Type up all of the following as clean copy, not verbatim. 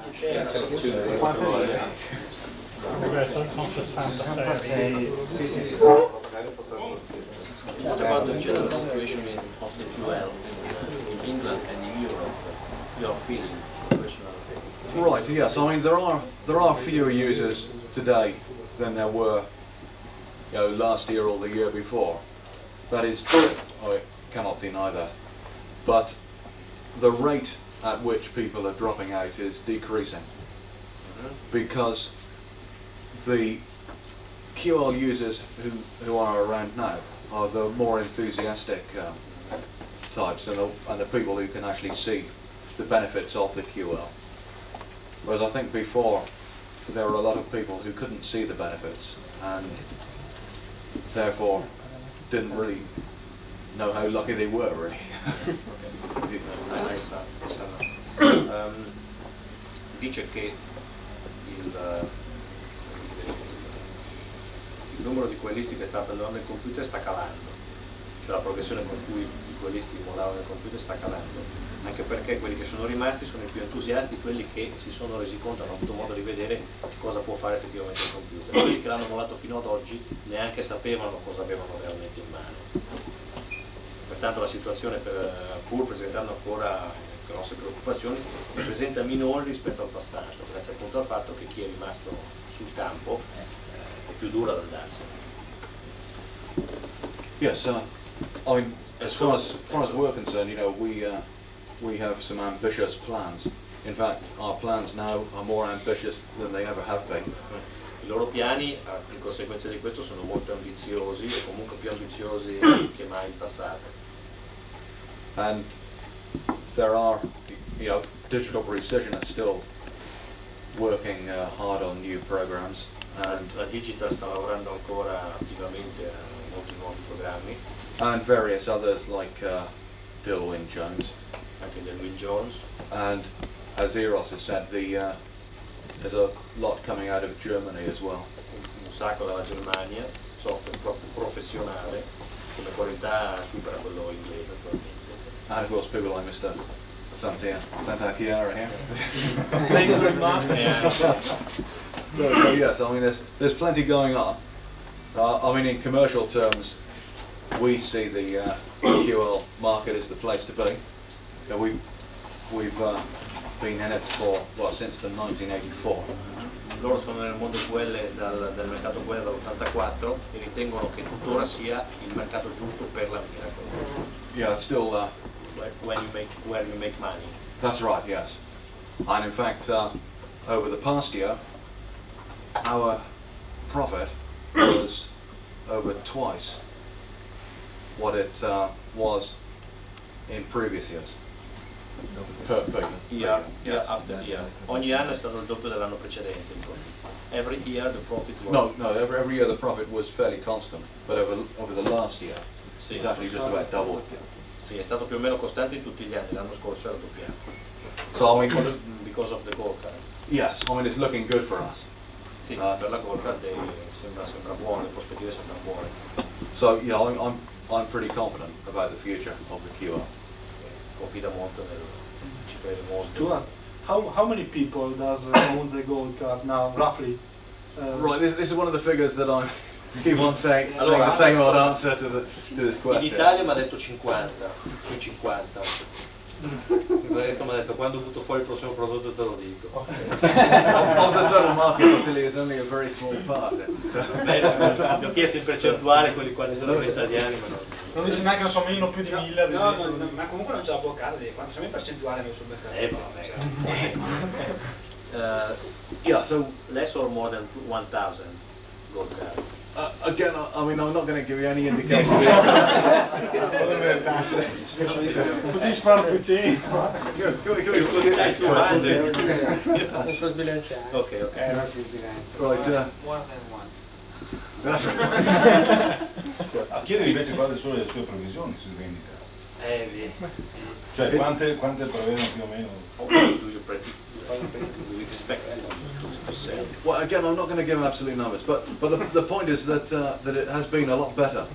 What about the general situation of the QL in England and in Europe? Your feeling, personal feeling? Right. Yes. I mean, there are fewer users today than there were, last year or the year before. That is true. I cannot deny that. But the rate at which people are dropping out is decreasing, because the QL users who are around now are the more enthusiastic types, and the people who can actually see the benefits of the QL. Whereas I think before there were a lot of people who couldn't see the benefits and therefore didn't really know how lucky they were, really. Dice che il numero di quellisti che sta abbandonando il computer sta calando, cioè la progressione con cui i quellisti mollavano il computer sta calando, anche perché quelli che sono rimasti sono i più entusiasti, quelli che si sono resi conto, hanno avuto modo di vedere cosa può fare effettivamente il computer. Quelli che l'hanno mollato fino ad oggi neanche sapevano cosa avevano realmente in mano. Pertanto la situazione, pur presentando ancora grosse preoccupazioni, presenta minori rispetto al passato, grazie appunto al fatto che chi è rimasto sul campo è più duro ad andarsene. Yes, I mean, as far as we're concerned, we have some ambitious plans. In fact, our plans now are more ambitious than they ever have been. I loro piani, in conseguenza di questo, sono molto ambiziosi e comunque più ambiziosi che mai in passato. And there are, Digital Precision is still working hard on new programs. And la Digital sta lavorando ancora attivamente a molti nuovi programmi. And various others like Dilwyn Jones. Anche Dilwyn Jones. And as Eros has said, there's a lot coming out of Germany as well. Un sacco dalla Germania, software proprio professionale, come qualità supera quello inglese attualmente. And of course people like Mr. Santachiara here. Thank you very much. Yeah. So yes, I mean there's plenty going on. I mean in commercial terms, we see the QL market as the place to be. We've been in it for since the 1984. Loro sono nel mondo QL del mercato QL dall'84 e ritengono che tuttora sia il mercato giusto per la Miracle. Yeah, it's still where you make money. That's right, yes. And in fact, over the past year, our profit was over twice what it was in previous years. Per year after year. Ogni anno è stato il doppio dell'anno precedente. Every year the profit was... No, every year the profit was fairly constant, but over the last year, it's actually just about doubled. Sì, è stato più o meno costante in tutti gli anni, l'anno scorso era doppiato. So I mean, because of the gold card. Yes, I mean it's looking good for us. Sì, per la gold card sembra buono, le prospettive sembrano buone. So I'm pretty confident about the future of the QL. Confida molto ci crede molto. Stuart, how many people does owns the gold card now, roughly? Right, this is one of the figures that I keep on saying the same old answer to this question. In Italia mi ha detto 50, più 50. Il resto mi ha detto quando butto fuori il prossimo prodotto te lo dico. Of the total market, Italy is only a very small part. Beh, ho chiesto in percentuale quelli quali sono italiani, ma non dice neanche non so meno più di 1000. No, ma comunque non c'è la boccata di quanto siamo in percentuale noi sul mercato. Yeah, so less or more than 1000 gold cards. Again, I mean, I'm not going to give you any indication. Potevi sparare 200. Ok. Right. More than one. That's right. Chiedere invece quali sono le sue previsioni su vendita. Cioè quante prevedono più o meno? Do you expect to sell? Well, again, I'm not going to give absolute numbers, but the point is that it has been a lot better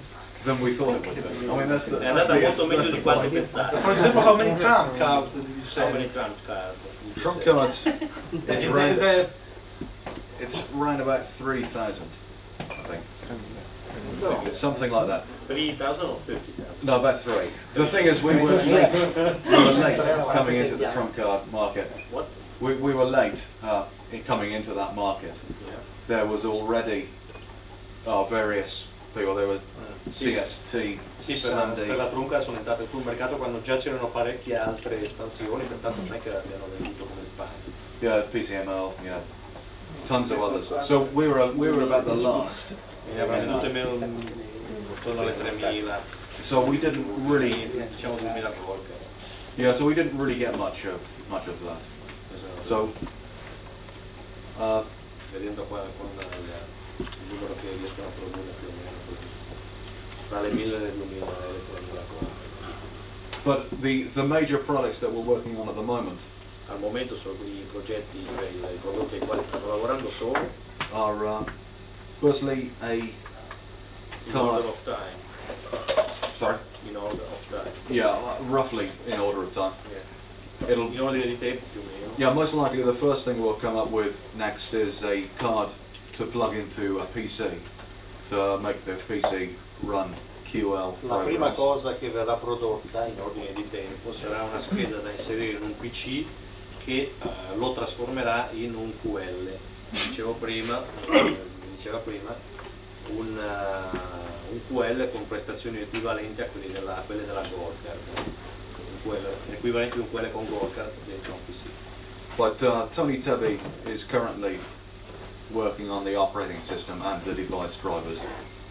than we thought it would be. I mean, that's the, È andata molto meglio di quanto pensate. For example, how many trump cards did you say? How many trump cards? Trump cards. Is It's around about 3,000, I think. It's something like that. 3,000 or 30,000? No, about 3. The thing is, we were late coming into the trump card market. What? We were late in coming into that market. Yeah. There was already various people. There were CST, Sì, Sandy. per la trunca sono entrate sul mercato quando già c'erano parecchie altre espansioni, pertanto non è che abbiano venduto come il pane. Yeah, PCML, yeah, tons of others. So we were about the last. Ne avrà vendute meno attorno alle 3.000. So we didn't really, diciamo 2.000 gold. yeah. So we didn't really get much of that. So vedendo qua con il numero che riescono a produrre più o meno così. Tra le 1.000 e le 2.000 e le 3.000 gold. but the major products that we're working on at the moment Al momento sono i progetti, i prodotti ai quali stiamo lavorando sono are firstly a in card. order of time. Sorry. In order of time. Yeah, roughly in order of time. Yeah. It'll. In ordine di tempo più o meno. Yeah, most likely the first thing we'll come up with next is a card to plug into a PC to make the PC run QL La prima programs. cosa che verrà prodotta in ordine di tempo sarà una scheda da inserire in un PC che lo trasformerà in un QL. Dicevo prima, mi diceva prima, un QL con prestazioni equivalenti a quelle della Gold Card. Equivalenti a un QL con Gold Card dentro un PC. But Tony Tebby is currently working on the operating system and the device drivers.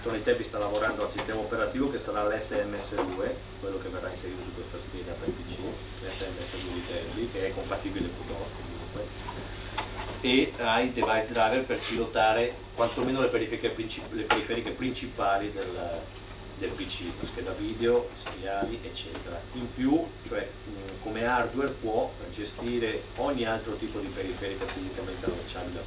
Tony Tebby sta lavorando al sistema operativo che sarà l'SMS2, quello che verrà inserito su questa scheda per PC, l'SMS2 di Tebby, che è compatibile con DOS comunque, e ai device driver per pilotare quantomeno le periferiche principali del PC, la scheda video, i seriali, eccetera. In più, cioè come hardware può gestire ogni altro tipo di periferica fisicamente allacciabile al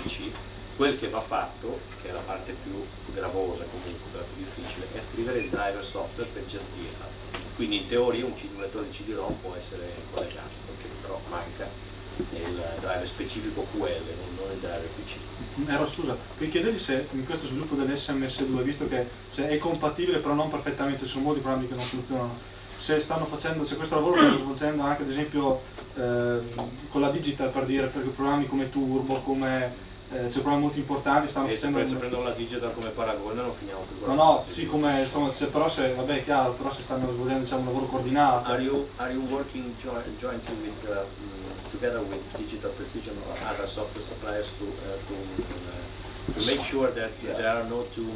PC. Quel che va fatto, che è la parte più gravosa comunque, la più difficile, è scrivere il driver software per gestirla. Quindi in teoria un lettore di CD-ROM può essere collegato, perché però manca il driver specifico QL, non il driver PC. Eros, scusa, puoi chiedergli se in questo sviluppo dell'SMS2, visto che è compatibile però non perfettamente, ci sono molti programmi che non funzionano, se stanno facendo, se questo lavoro lo stanno svolgendo anche ad esempio con la digital, per dire, perché programmi come Turbo, come c'è programmi molto importanti stanno facendo. Se prendono la digital come paragone non finiamo più con No, sì, come insomma, vabbè, è chiaro, però se stanno svolgendo, diciamo, un lavoro coordinato. Are you working jointly with together with Digital Precision or other software suppliers to make sure that there are not too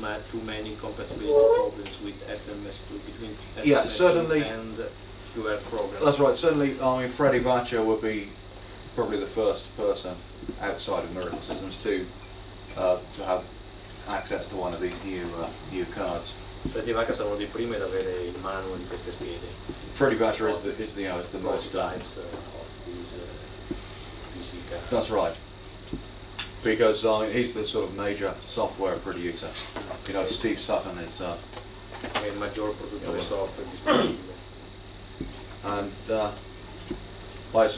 many compatibility problems with SMS2 between SMS2 and QR programs? That's right. Certainly, I mean, Freddie Vacca would be probably the first person outside of Miracle Systems to have access to one of these new cards. Freddie Vacca sarà uno dei primi ad avere il manual di queste schede. Freddie Vacca is the most types of these PC cards. That's right. Because he's the sort of major software producer. You know, Steve Sutton is. È il maggior produttore software disponibile. And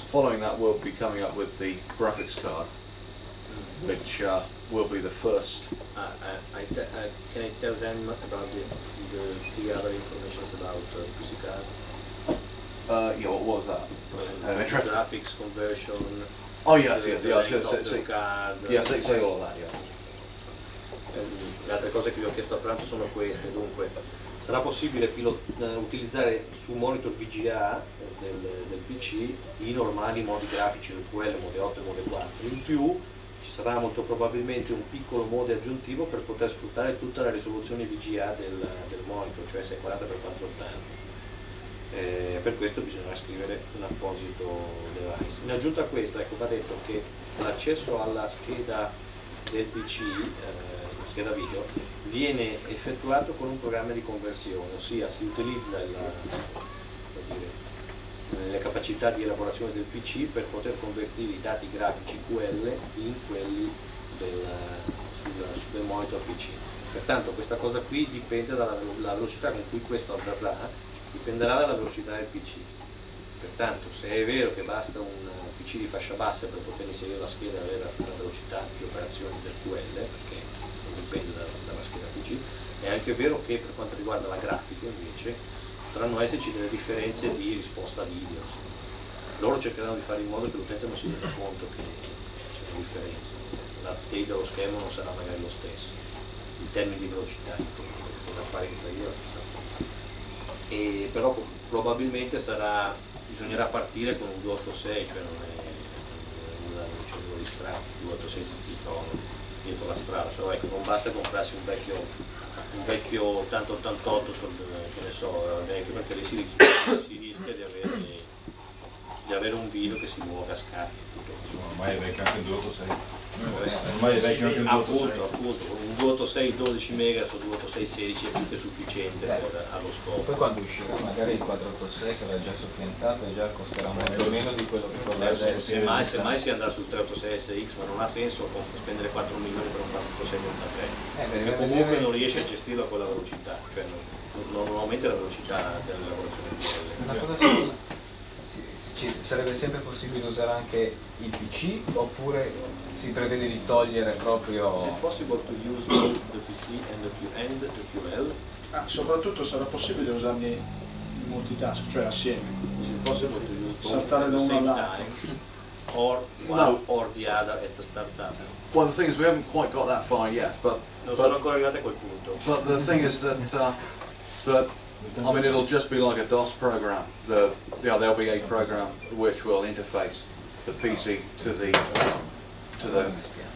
following that, we'll be coming up with the graphics card, which will be the first. Can I tell them about the other information about PC card? Yeah, what was that? Graphics conversion. Oh yes, say all of that, yes. Le altre cose che vi ho chiesto a pranzo sono queste, dunque sarà possibile utilizzare su monitor VGA del PC i normali modi grafici del QL, mode 8 e mode 4, in più ci sarà molto probabilmente un piccolo mode aggiuntivo per poter sfruttare tutta la risoluzione VGA del monitor, cioè 640x480. Per questo bisogna scrivere un apposito device. In aggiunta a questo, ecco, va detto che l'accesso alla scheda del PC, la scheda video, viene effettuato con un programma di conversione, ossia si utilizza le capacità di elaborazione del PC per poter convertire i dati grafici QL in quelli del monitor PC. Pertanto questa cosa qui dipende dalla velocità con cui questo andrà, dipenderà dalla velocità del PC. Pertanto se è vero che basta un PC di fascia bassa per poter inserire la scheda e avere una velocità di operazioni del QL, perché non dipende dalla scheda PC, è anche vero che per quanto riguarda la grafica invece potranno esserci delle differenze di risposta video. Loro cercheranno di fare in modo che l'utente non si renda conto che c'è una differenza, l'update dello schermo non sarà magari lo stesso, in termini di velocità, con l'apparenza io la stessa cosa. Però probabilmente bisognerà partire con un 286, cioè non c'è nulla di strano, 286 si trovano dietro la strada, però ecco, non basta comprarsi un vecchio 8088, che ne so, vecchio, perché lì si rischia di avere un video che si muove a scatti. Ormai è vecchio anche il 286. Ormai è vecchio anche il 286. Appunto, un 286 12 MB o 286 16 è più che sufficiente allo scopo. Poi quando uscirà magari il 486 sarà già soppiantato e già costerà molto meno di quello che costa adesso. Semmai si andrà sul 386 SX, ma non ha senso spendere 4 milioni per un 486 perché comunque non riesce a gestirlo a quella velocità, cioè non aumenta la velocità della lavorazione QL. Una cosa sarebbe sempre possibile usare anche il PC oppure si prevede di togliere proprio... Is it possible to use both the PC and the QL? Soprattutto sarà possibile usarli in multitask, cioè assieme. Is it possible to use both Saltare at da the uno same all'altro. time? Or one or the other at the startup? Well, the thing is, we haven't quite got that far yet, Non sono ancora arrivati a quel punto. but the thing is that I mean, it'll just be like a DOS program. There'll be a program which will interface the PC to the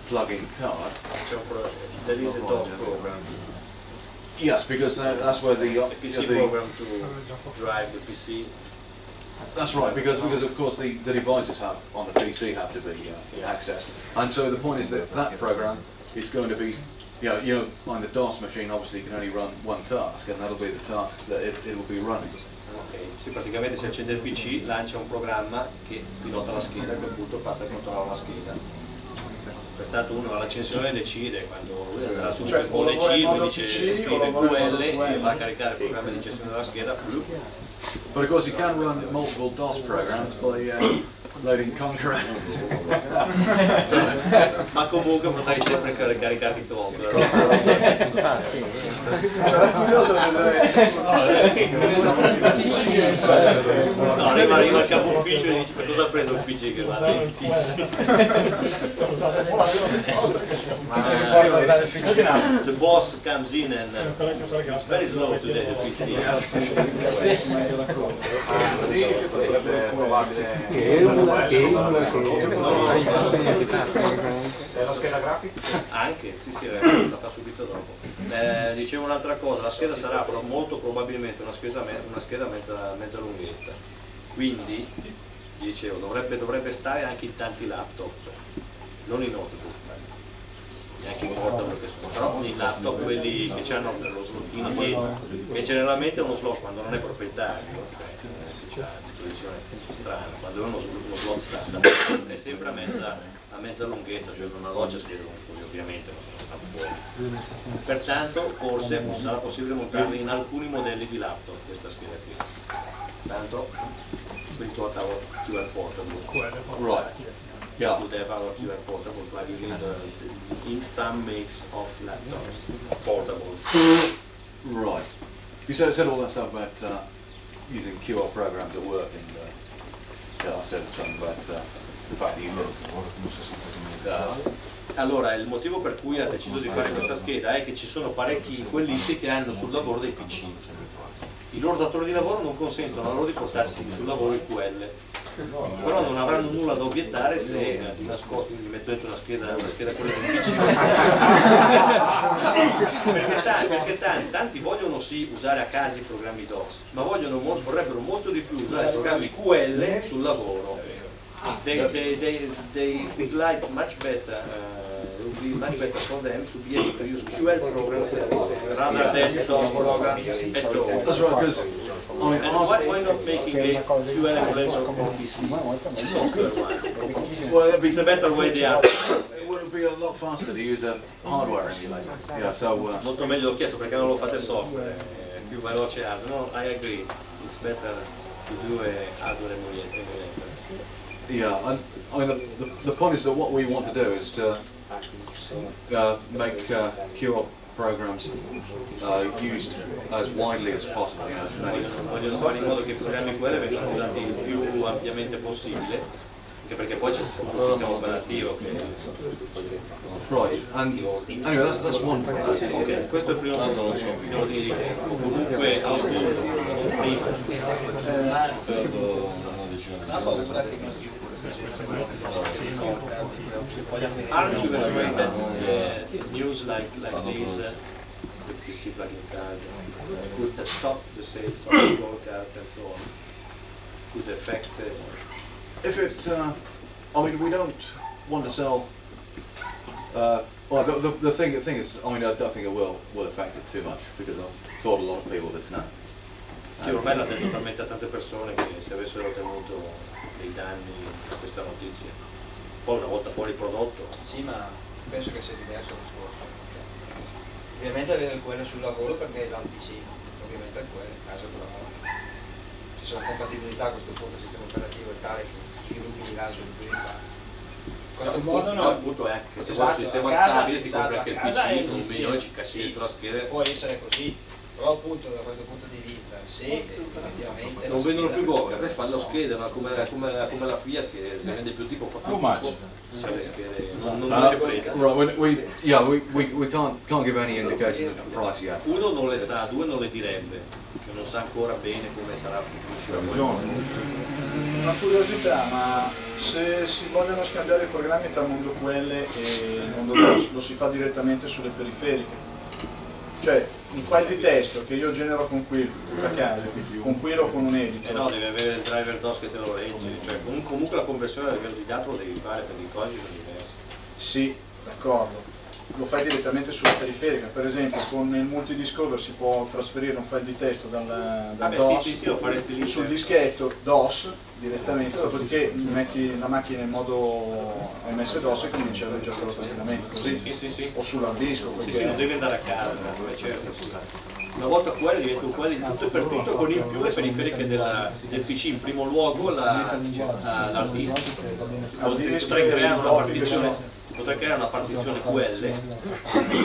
plug-in card. There is a DOS program. Yes, because that's where the PC program to drive the PC. That's right, because of course the devices on the PC have to be accessed, and so the point is that program is going to be, on the DOS machine obviously you can only run one task, and that'll be the task that it will be running. Ok, sì, praticamente si accende il PC, lancia un programma che pilota la scheda, a quel punto passa a controllare la scheda. Pertanto uno all'accensione decide, quando lui andrà su ODC, lui dice scrive QL e va a caricare il programma di gestione della scheda. But of course you can run multiple DOS programs by loading Conqueror. Ma comunque potrai sempre caricarti Conqueror. Sarà curioso vedere. No, arriva il capo ufficio e dice per cosa ha preso un PC che va The boss comes in and it's very slow today, the PC. La scheda grafica? Anche, sì, la fa subito dopo. Dicevo un'altra cosa, la scheda sarà molto probabilmente una scheda mezza lunghezza, quindi dicevo dovrebbe stare anche in tanti laptop, non in notebook, neanche in portable, però in laptop, quelli che hanno lo slottino dietro, che generalmente è uno slot quando non è proprietario, cioè che ha disposizione strana, quando è uno slot standard è sempre a mezza lunghezza, cioè non alloggia schede così, ovviamente non sta fuori. Pertanto forse sarà possibile montarli in alcuni modelli di laptop questa scheda qui. Tanto we thought our QR portable. Right. Yeah. Would have our QR portable plugging in some makes of laptops, portables. Right. You said all that stuff about using QR programs at work, and I said something about the fact that you Allora, il motivo per cui ha deciso di fare questa scheda è che ci sono parecchi quellisti che hanno sul lavoro dei PC. I loro datori di lavoro non consentono a loro di portarsi sul lavoro il QL, però non avranno nulla da obiettare se di nascosto gli metto dentro una scheda quella del PC. perché tanti vogliono sì usare a casa i programmi DOS, ma vorrebbero molto di più usare i programmi QL sul lavoro. They would like much better. It would be much better for them to be able to use QL programs rather than DOS programs at all. That's right, because And why not making a QL emulator for PC? Software one. well, It's a better way they are. it wouldn't be a lot faster to use a hardware emulator. Yeah, so molto meglio ho chiesto perché non lo fate software, è più veloce hardware. No, I agree. It's better to do a hardware emulator. yeah, and I mean the point is that what we want to do is to make Cure programs used as widely as possible. You know, Vogliono fare in modo che i programmi QL vengano usati il più ampiamente possibile, anche perché poi c'è un sistema operativo che... Right, and anyway, that's one thing. Ok, questo è il primo ordine di tempo. Comunque, prima. Aren't you afraid that news like this, the PC plugin card, could stop the sales of score cards and so on? Could affect... If it, I mean, we don't want to sell. Well, the thing is, I mean, I don't think it will affect it too much because I've told a lot of people this now. Sì, ormai l'ha detto talmente a tante persone che se avessero ottenuto dei danni da questa notizia, poi una volta fuori il prodotto... Sì, ma penso che sia diverso il discorso. Cioè, ovviamente avere quello sul lavoro perché da un PC, ovviamente è quello in casa del lavoro. Ci sono compatibilità a questo punto, il sistema operativo è tale che chi illuminerà sull'utilità. In questo modo no. Il punto è che se vuoi un sistema stabile ti compri anche il PC, un milione ci cassi dentro la scheda. Può essere così. Però appunto da questo punto di vista, se effettivamente non vendono più goghe, fanno schede, ma come la Fiat che se vende più tipo fa più tipo, se le schede non c'è prezzo. Right, we can't give any indication of the price yet. Uno non le sa, due non le direbbe, cioè non sa ancora bene come sarà il Una curiosità, ma se si vogliono scambiare i programmi tra mondo QL e mondo DOS, lo si fa direttamente sulle periferiche? Cioè, un file di testo che io genero con Quill, da casa, con Quill o con un editor. No, devi avere il driver DOS che te lo leggi, cioè comunque la conversione a livello di dato lo devi fare perché i codici sono diversi. Sì, d'accordo. Lo fai direttamente sulla periferica, per esempio con il multidiscover si può trasferire un file di testo dal DOS sì, lo faresti lì sul dischetto DOS direttamente, dopodiché metti la macchina in modo MS-DOS e cominci a leggere lo trasferimento così, sì. o sull'hard disk. Sì, non devi andare a casa, certo. Una volta QL diventa un QL di tutto e per tutto con in più le periferiche del PC, in primo luogo l'hard disk. Potrei creare una partizione QL,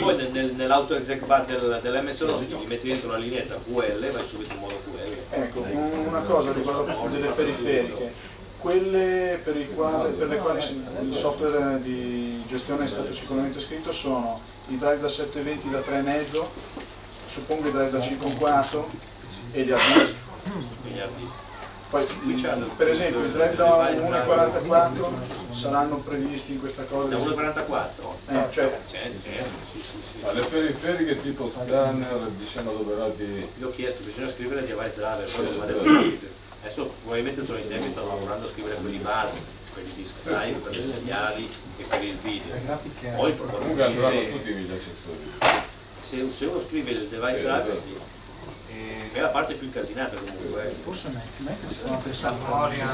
poi nell'auto-exec bar dell'MS-DOS gli metti dentro la lineetta QL e vai subito in modo QL. Ecco, una cosa riguardo delle periferiche, quelle per le quali il software di gestione è stato sicuramente scritto sono i drive da 720 da 3,5, suppongo i drive da 5,4 e gli hard disk. Poi, per esempio, i drive da 1,44 saranno previsti in questa cosa? Da 1,44? Cioè, Ma le periferiche tipo scanner, diciamo adoperati... Io ho chiesto, bisogna scrivere device driver, adesso probabilmente sono i tempi stanno lavorando a scrivere quelli base, quelli di drive per i segnali e per il video. Poi comunque andranno tutti gli accessori. Se uno scrive il device driver sì. Che è la parte più incasinata comunque. Forse me che si sono pensato la memoria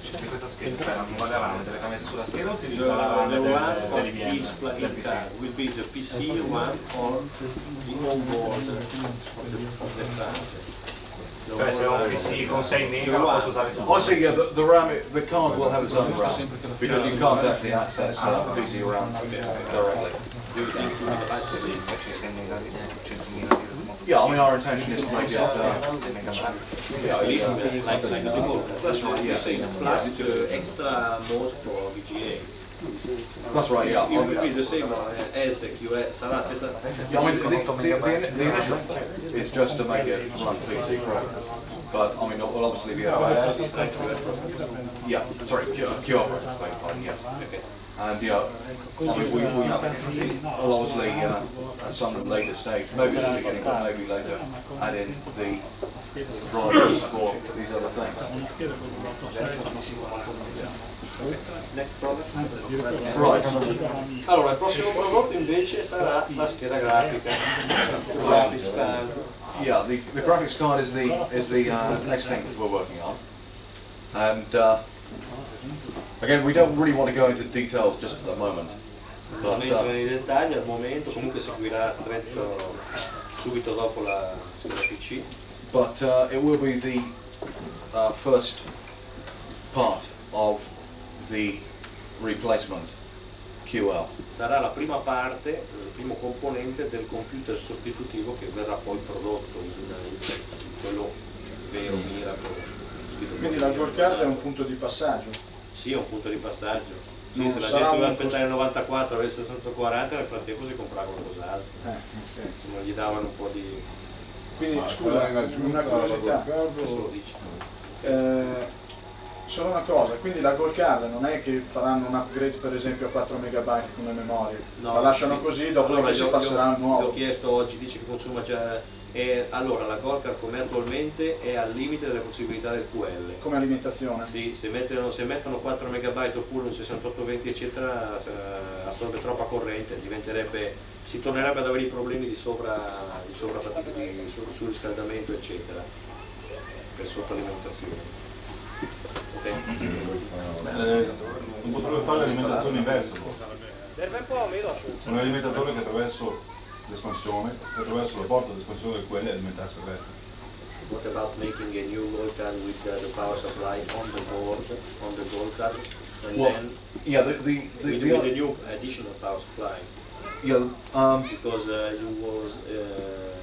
di questa scheda, cioè la memoria RAM direttamente sulla scheda utilizza la RAM del PC will be the PC one or the onboard of the branch. Cioè se ho un PC con 6 mega lo posso usare tutto. I see, yeah, the RAM, the card will have its own RAM because you can't actually access PC RAM directly. Yeah, I mean our intention is to make it. Like the Google. That's right. Yeah. Plus extra mode for VGA. That's right. Yeah. It will be the same as QS. Sarà stessa. Yeah, I mean the initial thing is just to make it run PC program, but I mean we'll obviously be able to. Yeah. Sorry. QR program. Yes. Okay. And yeah, I mean we'll obviously at some later stage, maybe at the beginning, but maybe later, add in the drivers for these other things. Next product. Right. Allora, il prossimo prodotto invece sarà la scheda grafica. Graphics card. Yeah, the graphics card is the next thing we're working on, and again we don't really want to go into details just at the moment, Non entra nei dettagli al momento, comunque seguirà stretto subito dopo la scheda PC. But it will be the first part of the replacement QL. Sarà la prima parte, il primo componente del computer sostitutivo che verrà poi prodotto in pezzi, quello vero, miraculous. Quindi la gold card è un punto di passaggio? Sì, è un punto di passaggio. Sì, Non se la sarà gente doveva un aspettare il 94 e il 640, nel frattempo si comprava qualcos'altro. Okay. Insomma, gli davano un po' di... Quindi scusa, una curiosità. Questo lo dice. Solo una cosa, quindi la gold card non è che faranno un upgrade per esempio a 4 MB come memoria, No, la lasciano così, dopodiché allora, si passerà al Gli ho nuovo. chiesto oggi, dice che consuma già... allora, la gold card come attualmente è al limite delle possibilità del QL. Come alimentazione? Sì, se mettono 4 MB oppure un 6820 eccetera, assorbe troppa corrente, si tornerebbe ad avere i problemi di surriscaldamento eccetera, per sottoalimentazione. Okay. Non potrebbe fare l'alimentazione inversa. Un alimentatore che attraverso l'espansione, attraverso la porta dell'espansione del QL alimentasse il resto. What about making a new gold card with the power supply on the gold card, and Well, then yeah, with the new additional power supply? yeah, Because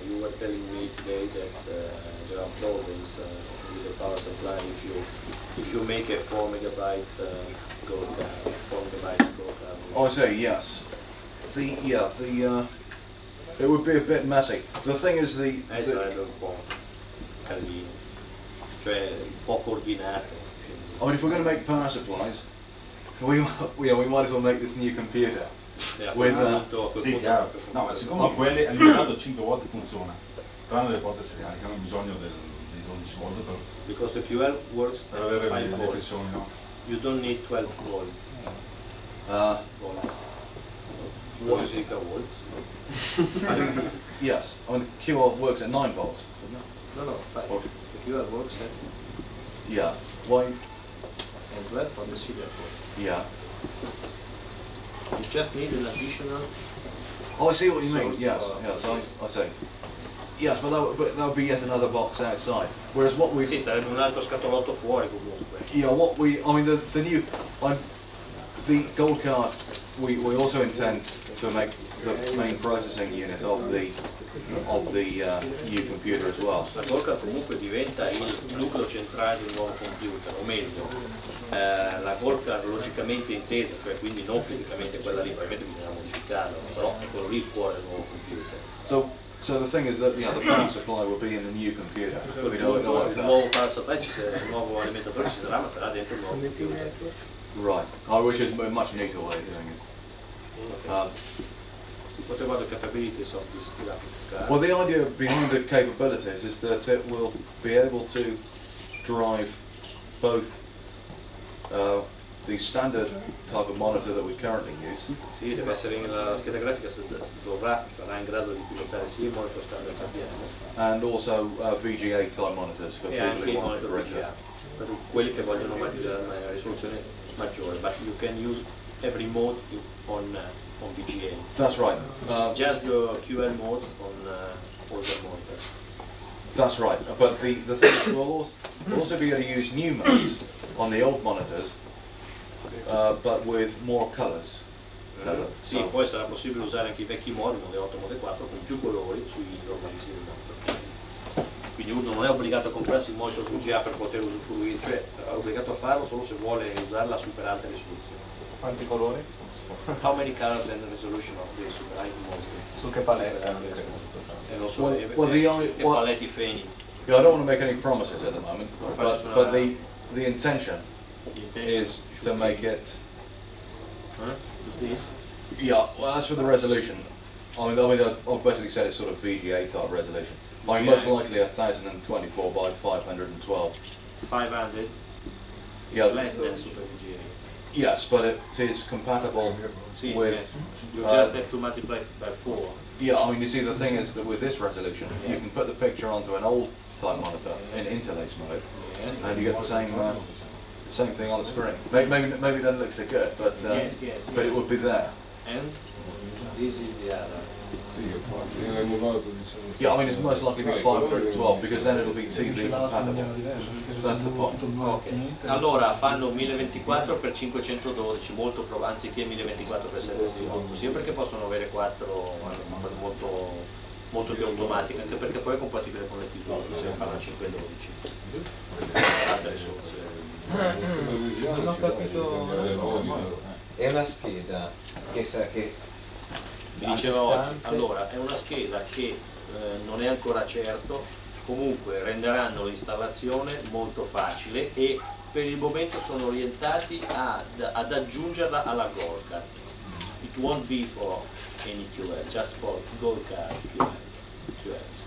you were telling me today that there are problems with the power supply if you make a 4 MB gold card, 4 MB gold card. I say yes. It would be a bit messy. The thing is, Sarebbe un po' casino, cioè un po' coordinato. I mean, if we're going to make power supplies, we might as well make this new computer. With, sì, chiaro. No, ma siccome quelli alimentato 5 volte funziona, tranne le porte seriali che hanno bisogno dei 12 volt per Because the QL works at avere 5 le volts. tensioni, no? You don't need 12 volts. Volts. Vuoi circa volts? I think, yes. I mean, QL works at 9 volts. No, 5. Oh. The QL works at Yeah. Why? and 12 for the serial port. Yeah. You just need an additional. Oh, I see what you mean. source Yes. of- Yes. I see. Yes, but that would be yet another box outside. Whereas what we, Sì, sarebbe un altro scatolotto fuori comunque. yeah, I mean, the new, the gold card, we also intend to make the main processing unit of the new computer as well. La gold card comunque diventa il nucleo centrale del nuovo computer, o meglio, la gold card logicamente intesa, cioè quindi non fisicamente quella lì, probabilmente bisogna modificarla, però è quello lì il cuore del nuovo computer. So the thing is that the power supply will be in the new computer. We don't know Il nuovo power supply, il nuovo alimentatore ci sarà, ma sarà dentro il nuovo computer. Right. Which is a much neater way of doing it. What about the capabilities of this graphics card? Well, the idea behind the capabilities is that it will be able to drive both the standard type of monitor that we currently use. Sì, deve essere la scheda grafica sarà in grado di pilotare sia il monitor standard che abbiamo And also VGA type monitors for e people anche who i want it monitor richer. VGA per quelli che vogliono una risoluzione maggiore, but you can use every mode on VGA. That's right. Just the QL modes on older monitors. That's right. But the thing is we'll also be able to use new modes on the old monitors, but with more colours. Sì, poi sarà possibile usare anche i vecchi modi, Mode 8 e Mode 4, con più colori sui normalissimi monitor. Quindi uno non è obbligato a comprarsi il monitor VGA per poter usufruire, cioè è obbligato a farlo solo se vuole usarla a super alte risoluzioni. Quanti colori? How many colors and resolution of the super high monitor? Su che palette? E non so, Well, paletti feni. Yeah, I don't want to make any promises at the moment, but the intention is to make it. Is this? Yeah. Well, as for the resolution, I mean, I've basically said it's sort of VGA type resolution. I mean, most likely 1024 by 512. 500? Yeah. It's less than Super VGA. Yes, but it is compatible See, with. you just have to multiply by 4. Yeah, I mean, you see, the thing is that with this resolution, you can put the picture onto an old type monitor in interlace mode, and you get the same thing on the screen. Maybe it doesn't look so good, but Yes. but it would be there. And this is the other. Yeah, I mean it's most likely to be 512 because then it'll be TV compatible. That's the point. Okay. Allora fanno 1024 x 512, anziché 1024 x 768, sia perché possono avere 4 molto più automatiche, anche perché poi è compatibile con le TV, se fanno 512. Non ho capito. È una scheda che dicevo oggi, allora è una scheda che non è ancora certo, comunque renderanno l'installazione molto facile e per il momento sono orientati ad aggiungerla alla gold card. It won't be for any QL, just for gold card QLs.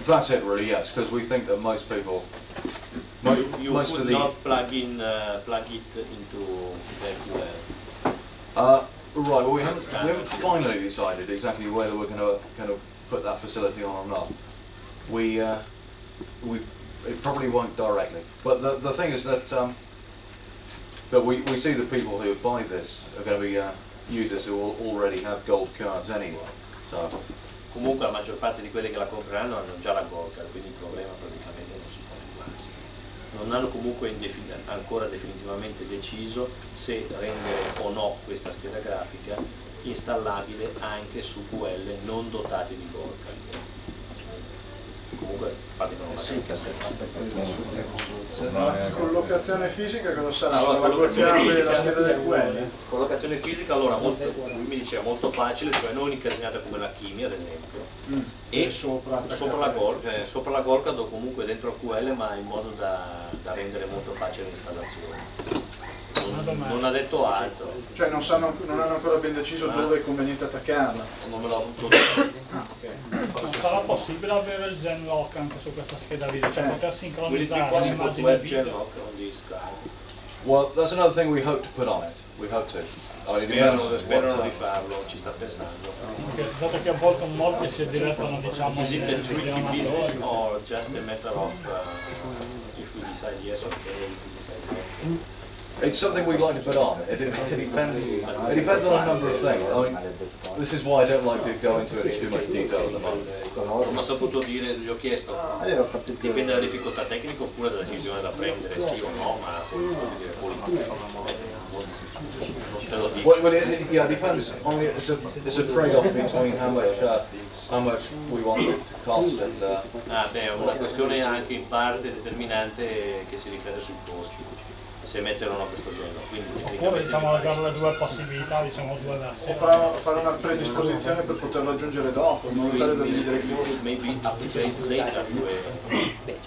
That's it really, yes, because we think that most people, you most could of the not plug it into the QL. Right, well we haven't finally decided exactly whether we're going to put that facility on or not. It probably won't directly, but the thing is that that we see the people who buy this are going to be users who already have gold cards anyway. So comunque la maggior parte di quelli che la compreranno hanno già la gold card, quindi il problema praticamente non si pone quasi. Non hanno comunque ancora definitivamente deciso se rendere o no questa scheda grafica installabile anche su QL non dotati di gold card. Comunque praticano una La collocazione fisica cosa sarà? Allora, la scheda del QL? Collocazione fisica, allora lui mi diceva molto facile, cioè non incasinata come la chimia ad esempio, e sopra la Golca o comunque dentro il QL, ma in modo da rendere molto facile l'installazione. Non ha detto altro. Cioè non hanno ancora ben deciso dove è conveniente attaccarla. Non me l'ho avuto detto. Non sarà possibile avere il gen lock anche su questa scheda video, cioè poter sincronizzare l'immagine video. well, that's another thing we hope to put on it. We hope to. Sperano di farlo, ci sta pensando. Dato che a volte molti si direttano, diciamo, Is it a tricky business or just a matter of if we decide yes or no, if we decide no? It's something we'd like to put on. It depends on a number of things. I mean, this is why I don't like to go into it in too much detail at the moment. Non ho saputo dire, gli ho chiesto, dipende dalla difficoltà tecnica oppure dalla decisione da prendere, sì o no, ma dire politica. Well, it depends. I mean, it's a trade-off between how much we want it to cost and. È una questione anche in parte determinante che si riflette sui costi. Se mettere o no questo genere, quindi oppure diciamo avere le due possibilità, diciamo due versi. O fare una predisposizione per poterlo aggiungere dopo, in modo tale da dividere i costi. Maybe upgrade later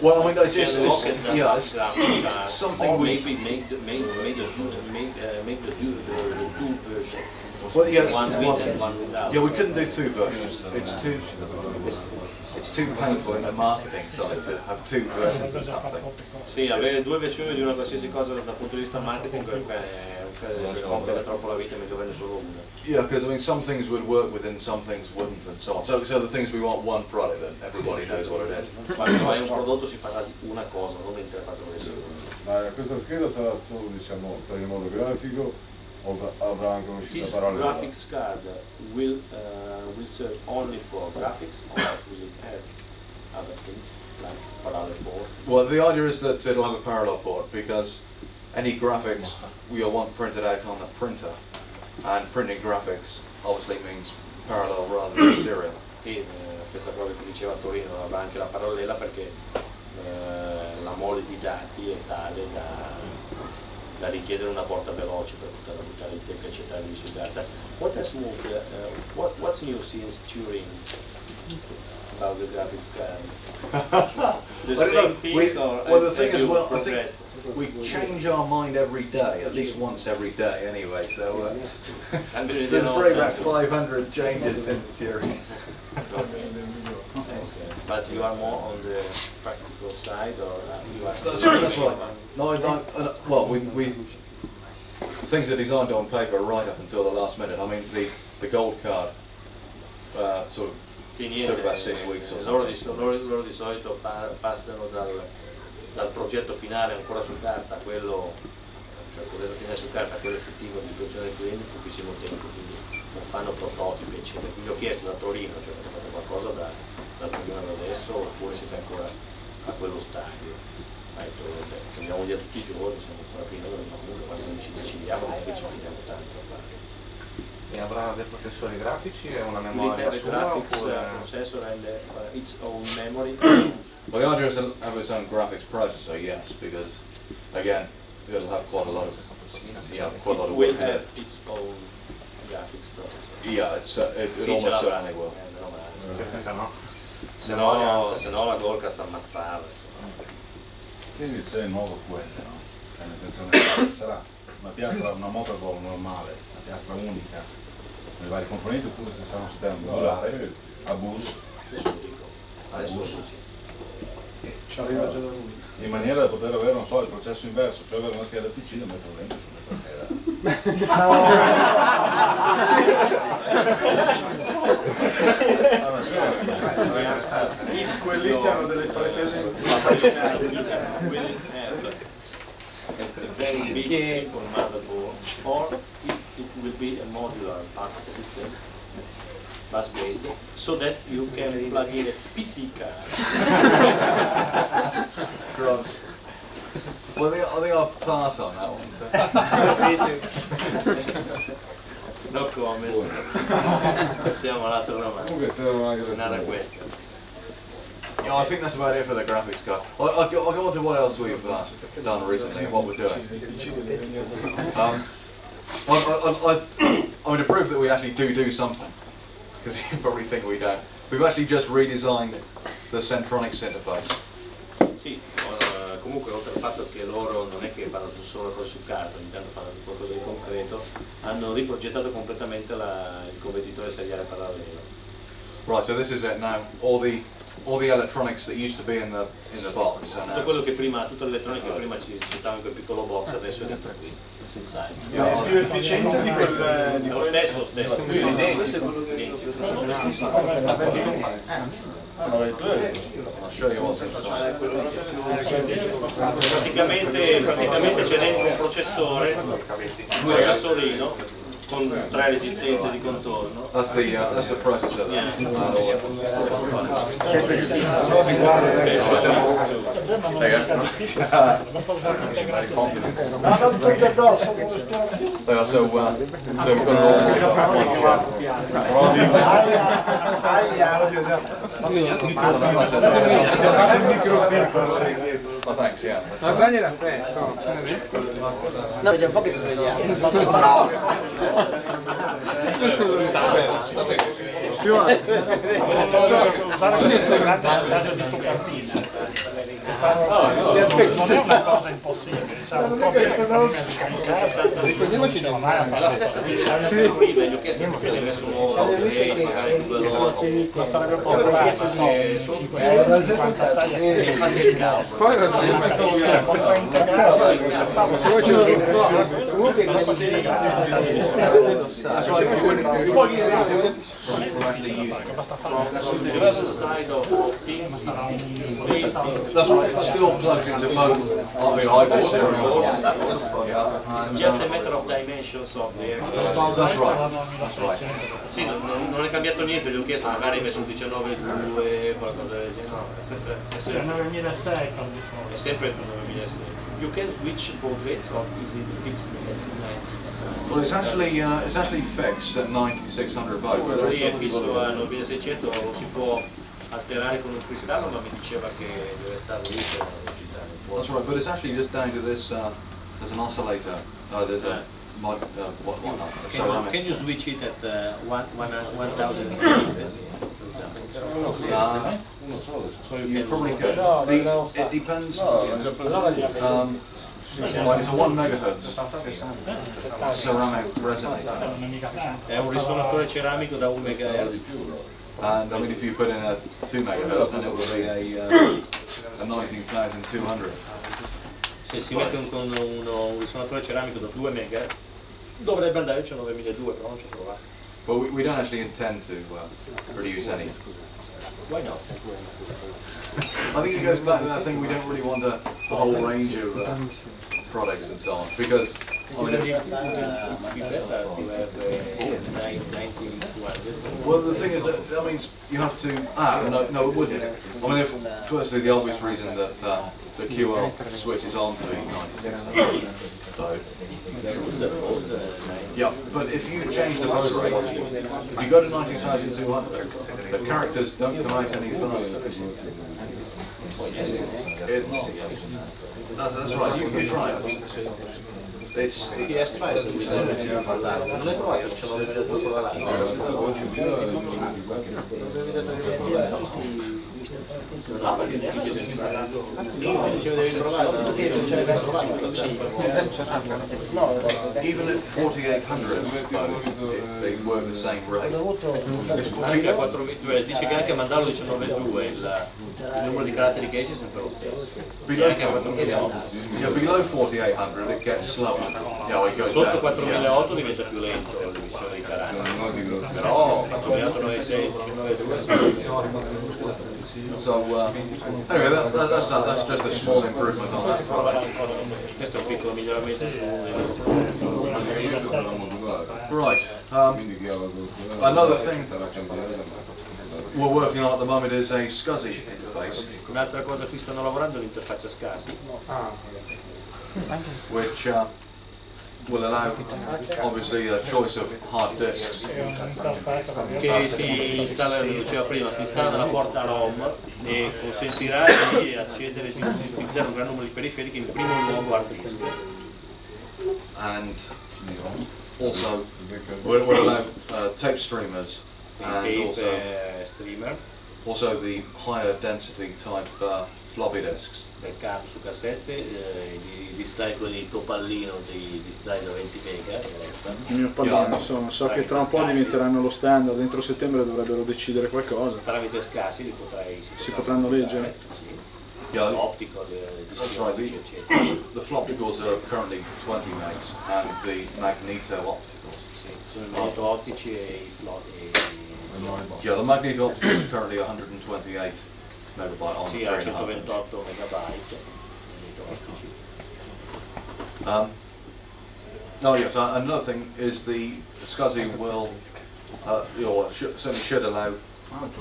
well, I mean, it's something we make the two versions. Well, yes, one with and one without. Yeah, we couldn't do two versions. It's too painful in the marketing side to have two versions of something. Sì, avere due versioni di una qualsiasi cosa dal punto di vista marketing complica troppo la vita meglio averne solo una. Yeah, because I mean, some things would work within, some things wouldn't, and so on. So the things we want one product that everybody knows what it is. Quando hai un prodotto si parla di una cosa, non di 3-4 versioni. Ma questa scheda sarà solo, diciamo, per il modo grafico o avrà anche un'uscita parallela? This graphics card will serve only for graphics, or will it have other things like parallel port? Well, the idea is that it'll have a parallel port because any graphics you'll want printed out on the printer, and printing graphics obviously means parallel rather than serial. Sì, stessa cosa che diceva Torino, avrà anche la parallela perché la mole di dati è tale da richiedere una porta veloce per poter buttare il testo e accettare sul data. What's new since Turing about the graphics card? The same things the thing is, well, I think we change our mind every day, at least once every day anyway, so there's probably about 500 changes since Turing. But you are more on the practical side, or you are? That's right. No, well, we things are designed on paper right up until the last minute. I mean, the gold card sort of took about 6 weeks or something. Loro di solito passano dal progetto finale ancora su carta, quello cioè poter ottenere su carta quello effettivo di produzione del cliente in pochissimo tempo, quindi non fanno prototipi eccetera. Quindi ho chiesto da Torino, cioè avete fatto qualcosa da Torino ad adesso oppure siete ancora a quello stadio? Ha detto vabbè, cambiamo via tutti i giorni, siamo ancora prima del mondo, quando non ci decidiamo non è che ci vediamo tanto a fare. E avrà dei processori grafici e una Will it memoria have a sua graphics oppure... processor and its own memory? Well, the idea is to have its own graphics processor, yes, because again, it'll have quite a lot of It will have its own graphics processor. Yeah, it Sì, almost ce l'avrà. certainly will. Se no la Gorka si ammazzava. Quindi se è nuovo quello, no? L'intenzione sarà una piastra, una motherboard normale, una piastra unica nei vari componenti, oppure se sarà un sistema modulare a bus, Ci arriva già da lui. in maniera da poter avere, non so, il processo inverso, cioè avere una scheda PC da mettere dentro su questa scheda. Quellisti hanno delle pretese a very big simple motherboard, or if it will be a modular bus system, bus based, so that you can plug in a PC card. Well, I think I'll pass on that one. No comment. Passiamo all'altro domanda. Comunque sono anche Nada questa. Yeah, I think that's about it for the graphics card. I'll go on to what else we've done recently and what we're doing. I mean, to prove that we actually do something, because you probably think we don't. We've actually just redesigned the Centronics interface. Sì, comunque oltre al fatto che loro non è che fanno solo cose su carta, ogni tanto fanno qualcosa di concreto, hanno riprogettato completamente il convertitore seriale parallelo. Right, so this is it now. All the electronics that used to be in the box. Tutto quello che prima, tutta l'elettronica che prima ci stava in quel piccolo box, adesso è dentro qui, senza È più efficiente di quel di lo stesso. Questo è quello I'll show you what's inside. Praticamente c'è dentro un processorino con 3 resistenze di contorno. That's the processor. Yeah. So we've got one Oh, thanks, yeah. No, c'è un po' che sto svegliando. Stuart. Di supertina. Non è una cosa impossibile, La stessa direzione prima, gli ho chiesto di prendere su magari 2 loro, costerebbe poco, ma sono 556 infatti il caos. poi That's right, you wouldn't from actually using it. The other side of things That's right, it still plugs into both. I mean, I've also it's just a matter of dimensions of the aircraft. That's right. Sì, non è cambiato niente, gli ho chiesto, magari hai messo un 19.2, qualcosa del genere. No, questo è 9006 è sempre il 9006. You can switch both rates or is it fixed at 9600? Well, it's actually fixed at 9600 volts. Sì, è fisso a 9600, si può alterare con un cristallo, ma mi diceva che deve stare lì per velocità. That's right, but it's actually just down to this. There's an oscillator. There's a whatnot. A ceramic. Can you switch it at 1000? Uno solo. You probably could. It depends. It's a 1 megahertz ceramic resonator. È un risonatore ceramico da 1 MHz. And I mean, if you put in a 2 megahertz, then it will be a 19200. Se si mette un risonatore ceramico da 2 MHz dovrebbe andare a 9200, però non ci ho provato. But we don't actually intend to produce any. Why not? I think it goes back to that thing, we don't really want the whole range of products and so on. Because Well, the thing is that means you have to. No, it wouldn't. I mean, firstly, the obvious reason that the QL switches on to the 9600. So, yeah, but if you change the bus rate, if you go to 9200, the characters don't come out any faster. That's right. You can try it. It's even at 4800 they work the same rate. Anche a 4.2 dice che anche a mandarlo 19.2 il numero di caratteri che esce è sempre lo stesso. Anche a 4.008. Yeah, below 4800 it gets slower. Yeah, it goes Sotto down. 4.008 diventa più lento l'emissione di caratteri. Però 4.096 19.2 So anyway, that's just a small improvement on that product. questo è un piccolo miglioramento su Right. Another thing we're working on at the moment is a SCSI interface, un'altra cosa a cui stanno lavorando è l'interfaccia SCSI, which will allow obviously a choice of hard disks. che si installa, come diceva prima, si installa nella porta ROM e consentirà di accedere, di utilizzare un gran numero di periferiche, in primo luogo hard disk. And also will allow tape streamers and Tape streamer, also the higher density type floppy disks. backup su cassette, di slide, quelli copallino di slide da 20 mega. Il mio pallino, insomma, so che tra un po' diventeranno lo standard, dentro settembre dovrebbero decidere qualcosa. Tramite SCSI li si potranno leggere. Yeah, optical, that's right. The floppicals are currently 20 megs and the magneto opticals. Sì, sono i magneto ottici e i Yeah, the magneto optical is currently 128 megabyte on sì, a 3.5 inch. 128 megabyte. Oh yes, another thing is the SCSI will, certainly should allow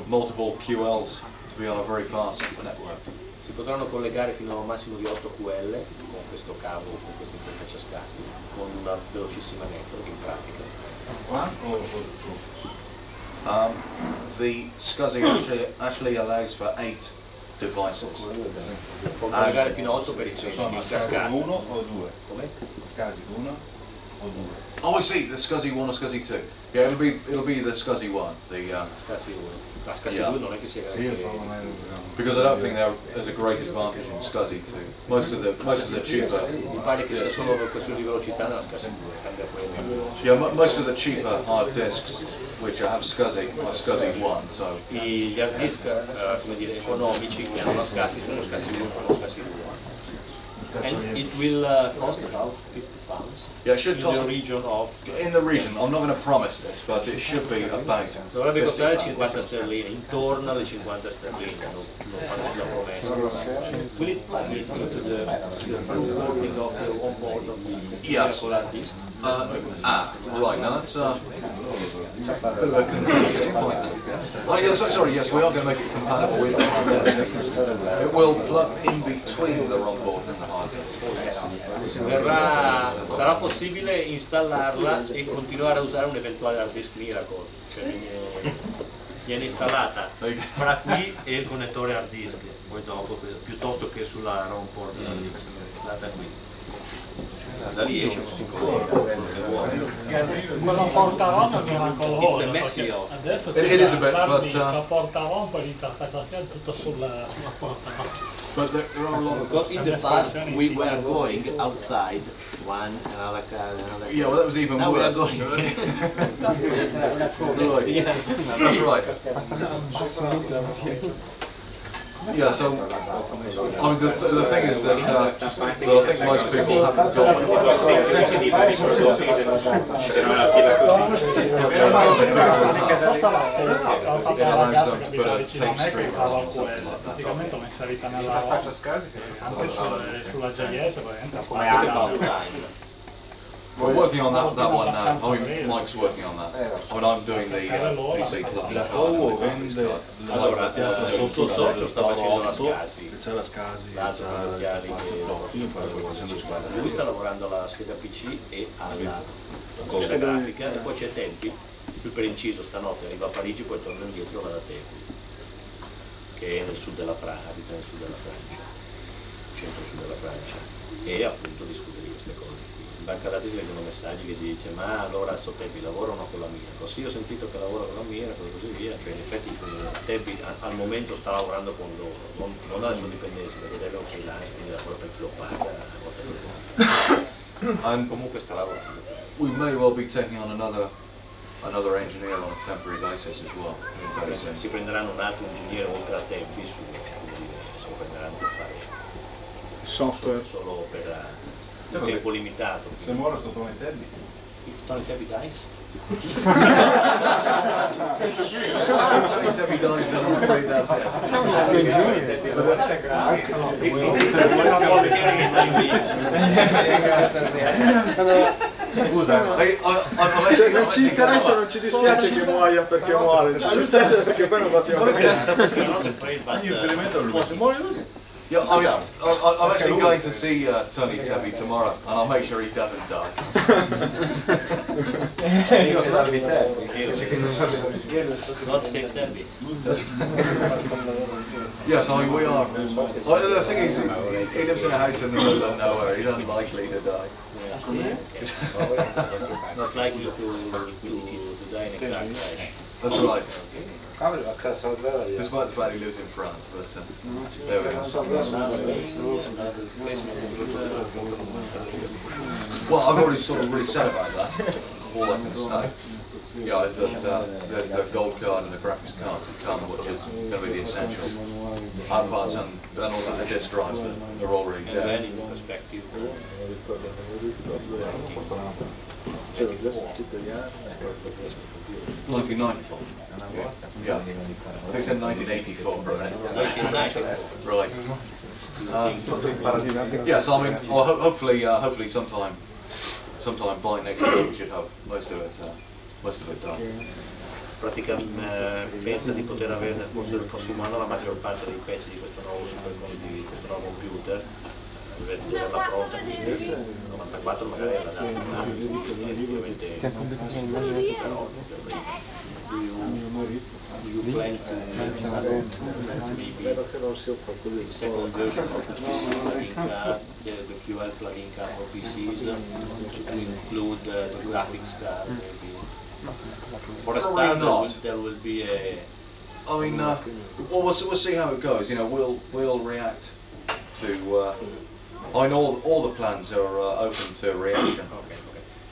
multiple QLs to be on a very fast network. Si potranno collegare fino a un massimo di 8 QL con questo cavo, con questa interfaccia SCSI, con una velocissima network in pratica. The SCSI actually allows for 8 devices. Può collegare fino a 8 periferici in cascata. 1 o 2? Come? SCSI 1 o 2? Oh, I see. The SCSI 1 or SCSI 2. Yeah, it'll be the SCSI 1. The SCSI 1. La SCSI Yeah. 2 non è che sia because I don't think there's a great advantage in SCSI 2. Most of the cheaper. Mi pare che sia solo una questione di velocità nella SCSI 2, cambia quello. Yeah, most of the cheaper hard disks which have SCSI are SCSI 1. So Gli hard disk come dire, economici che hanno la SCSI sono SCSI 1 e SCSI 2. And it will cost about £50. yeah, it should In cost the region of. in the region. I'm not going to promise this, but it should be about. Dovrebbe costare 50 sterline, intorno alle 50 sterline, non fanno sulla promessa. Will it be to the working of the onboard of the Yes. hard disk? Right, now that's a bit of a contentious point. Oh, yes, sorry, yes, we are going to make it compatible with the hard disk. It will plug in between the ROM board and the hard disk. Sarà possibile installarla e continuare a usare un eventuale hard disk Miracle, cioè viene installata fra qui e il connettore hard disk, poi dopo, piuttosto che sulla ROM port installata qui. Da lì esce un Quella porta ROM è un miracolo. Adesso c'è la porta ROM, poi l'interfaccia è tutto sulla porta ROM. But there are a lot of. Because in the past we were going outside one another car, Yeah, well, that was even now worse. we are going. That's right. Yeah, so I mean, the thing is that well, I think most people haven't got praticamente l'ho inserita nella roba, anche sulla JS We're working on that one now. I mean, Mike's working on that. I mean, I'm doing the PC. La Cowo vende la piastra sotto socio sta facendo la che Scasi. c'è la Scasi, L'altro Travagliato, lui sta lavorando alla scheda PC e alla scheda grafica, e poi c'è Tempi, lui per inciso stanotte arriva a Parigi, poi torna indietro e va da Tempi, che è nel sud della Francia, abita nel sud della Francia, centro-sud della Francia, e appunto discute di queste cose. In banca dati si leggono messaggi che si dice ma allora sto Tempi lavorano con la mira, così ho sentito che lavora con la mira e così via, cioè in effetti Tempi al momento sta lavorando con loro, non ha le sue dipendenze perché deve un freelance, quindi lavora per chi lo paga, comunque sta lavorando. We may well be taking on another engineer on a temporary basis as well. Si prenderanno un altro ingegnere oltre a Tempi si prenderanno per fare software solo per un tempo limitato. Se muore sto Tony Tebbi? If Tony Tebbi dies? Tony Tebbi dies, then I'm afraid that's it. Scusa, non ci interessa, non ci dispiace che muoia perché muore, ci dispiace perché poi non va più avanti. Yeah, I'm actually going to see Tony Tebbi tomorrow, and I'll make sure he doesn't die. Io salvi te, God save Tebbi. Yes, I mean we are. The thing is, he lives in a house in the middle of nowhere. He's unlikely to die. Not likely to die in a car crash. That's right. Despite the fact he lives in France, but there we go. Well, I've already sort of really said about that. All I can say, yeah, is that there's the gold card and the graphics card to come, which is going to be the essential parts, and also the disk drives that are already there. And in perspective, 1994. Yeah, I think it's in 1984, right? 1994. Right. Yes, I mean, well, hopefully sometime by next year we should have most of it done. Praticamente pensa di poter avere nel corso del prossimo anno la maggior parte dei pezzi di questo nuovo computer, averla pronta, quindi 94 magari è la data, effettivamente però do you plan to maybe second version of the plugin card, the QL plugin card for PCs to include the graphics card maybe? For a start, there will be a. I mean, well, we'll see how it goes. You know, we'll react to. I mean, all the plans are open to reaction. Okay.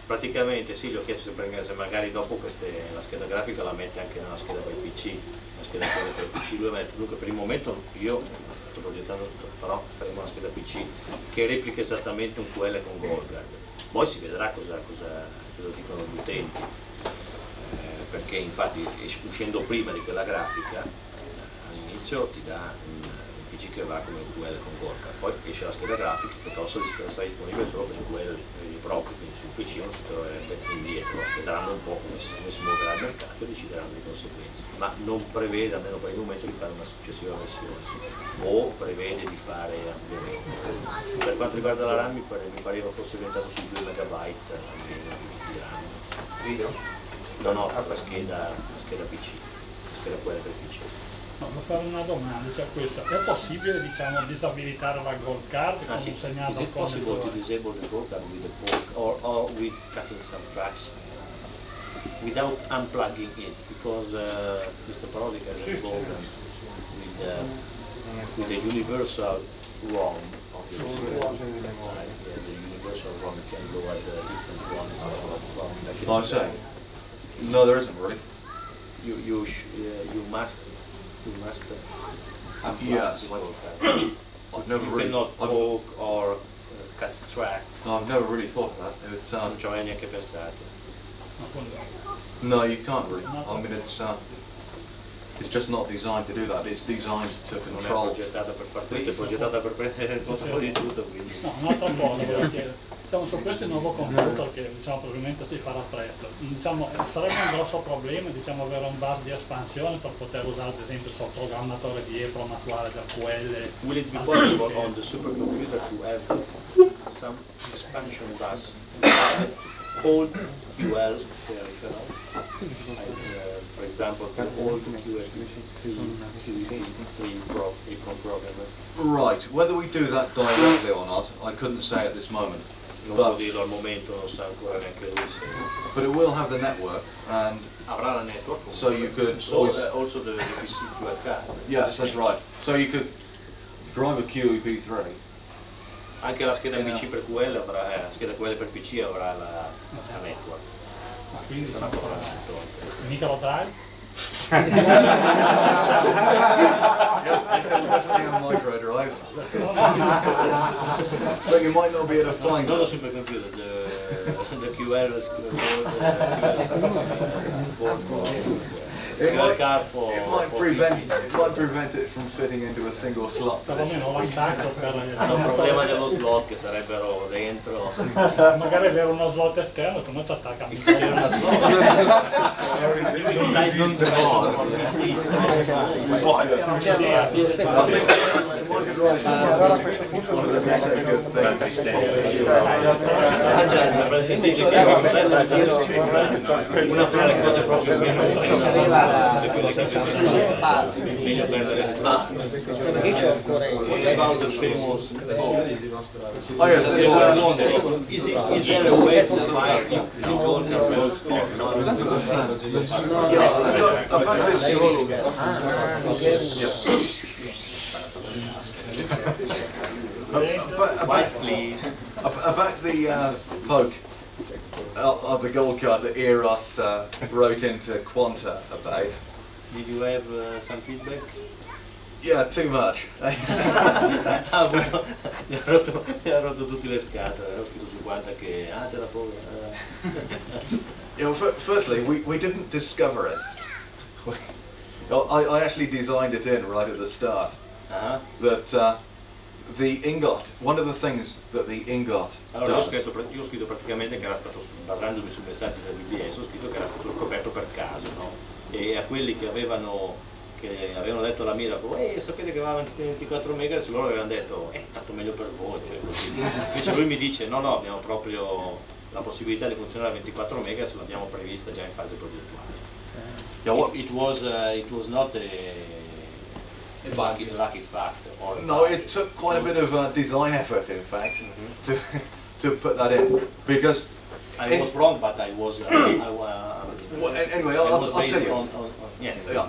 Praticamente sì, gli ho chiesto se magari dopo la scheda grafica la mette anche nella scheda per PC, la scheda per PC. Lui mi ha detto dunque per il momento io sto progettando, però faremo una scheda PC che replica esattamente un QL con Goldguard. Poi si vedrà cosa dicono gli utenti. Perché infatti uscendo prima di quella grafica all'inizio ti dà un PC che va come QL con Gorka, poi esce la scheda grafica che costa sarà disponibile solo per il QL proprio, quindi sul PC non si troverebbe indietro, vedranno un po' come si muoverà il mercato e decideranno di conseguenze, ma non prevede almeno per il momento di fare una successiva versione o prevede di fare ampliamenti. Per quanto riguarda la RAM mi pareva fosse diventato su 2 MB almeno di RAM. Video? No, la scheda PC, la scheda quella per PC. No, devo fare una domanda, cioè questa, è possibile diciamo disabilitare la gold card con un segnale? Is it possible to disable the gold card with the port or with cutting some tracks without unplugging it? Because Mr. Parodica is involved with the universal ROM of the receiver. Yes, the universal ROM can go at different ROMs from. I say. No, there isn't really. You must Yes. I've never You really. cannot poke or cut track. No, I've never really thought of that. Non ci ho mai neanche pensato. No, you can't really. I mean, it's just not designed to do that. It's designed to Non è control. progettata per fare questo, è progettata per prendere il controllo di tutto, quindi. No, un'altra cosa volevo chiedere. Diciamo, su questo nuovo computer che diciamo, probabilmente si farà presto, diciamo, sarebbe un grosso problema diciamo, avere un bus di espansione per poter usare ad esempio il sottoprogrammatore di EPROM attuale da QL. Will it be possible on the supercomputer to have some expansion bus old QL peripheral? For example, the old QL3 programmer. Right. Whether we do that directly or not, I couldn't say at this moment. Non può dirlo al momento, non sa ancora neanche lui se... But it will have the network, and Avrà la network. so you could So always. also the PC QL card. Yes, that's right. So you could drive a QEP3. Anche la scheda PC per QL avrà, la scheda QL per PC avrà la network. Ma quindi Sarà diciamo, programmato. micro drive? Yes, I said definitely on micro drives. But you might not be able to find Not a it. supercomputer, the QL It might, card for it might prevent it from fitting into a single slot. Perlomeno l'attacco per... Hanno un problema dello slot che sarebbero dentro. Magari avere uno slot esterno come ci attacca a C'è una slot. One of the many good things. Una fra le cose proprio meno meglio perdere Perché c'ho ancora Oh yes, this is there a way to fire if you don't have those about this. About the poke of the gold card that Eros wrote into Quanta about. Did you have some feedback? Yeah, too much. Mi ha rotto tutte le scatole, ero scritto su Quanta che c'è la paura. You know, firstly, we didn't discover it. I actually designed it in right at the start. That the ingot, one of the things that the ingot Allora io does. ho scritto praticamente che era stato, basandomi su messaggi del BBS, ho scritto che era stato scoperto per caso, no? E a quelli che avevano letto la Miracle, sapete che aveva 24 MHz, loro avevano detto, è fatto meglio per voi, cioè, così. Invece lui mi dice, no, abbiamo proprio la possibilità di funzionare a 24 MHz, l'abbiamo prevista già in fase progettuale. It was not a lucky fact. No, it took quite a bit of design effort, in fact, to put that in, because I was wrong, but I was. well, anyway, I'll tell you. Yes. Yeah,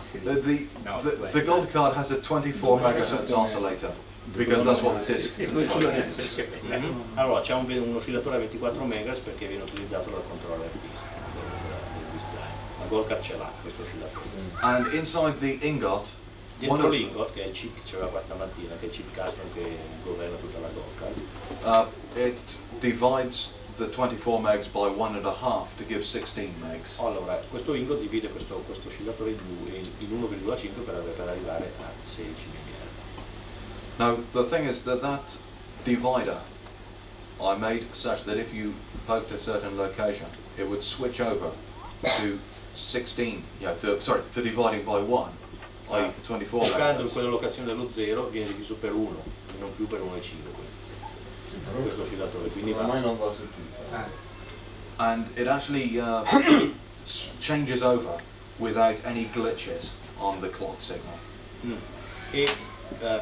the gold card has a 24 megahertz oscillator, because that's what the disc. Allora c'è un oscillatore a 24 MHz perché viene utilizzato dal controller del display. La gold card ce l'ha questo oscillatore. And inside the ingot, dentro l'ingot, che è il chip che c'era questa mattina, che è il chip custom che governa tutta la gold card, it divides the 24 megs by 1.5 to give 16 megs. Allora, questo ingot divide questo oscillatore in 1,5 per arrivare a 16 MHz. Now, the thing is that divider I made such that if you poked a certain location, it would switch over to 16, to dividing by 1, i.e. 24 Toccando in megahertz. quella locazione dello 0 viene diviso per 1, non più per 1,5. Questo oscillatore, quindi va. Ormai non va su tutto. And it actually changes over without any glitches on the clock signal. E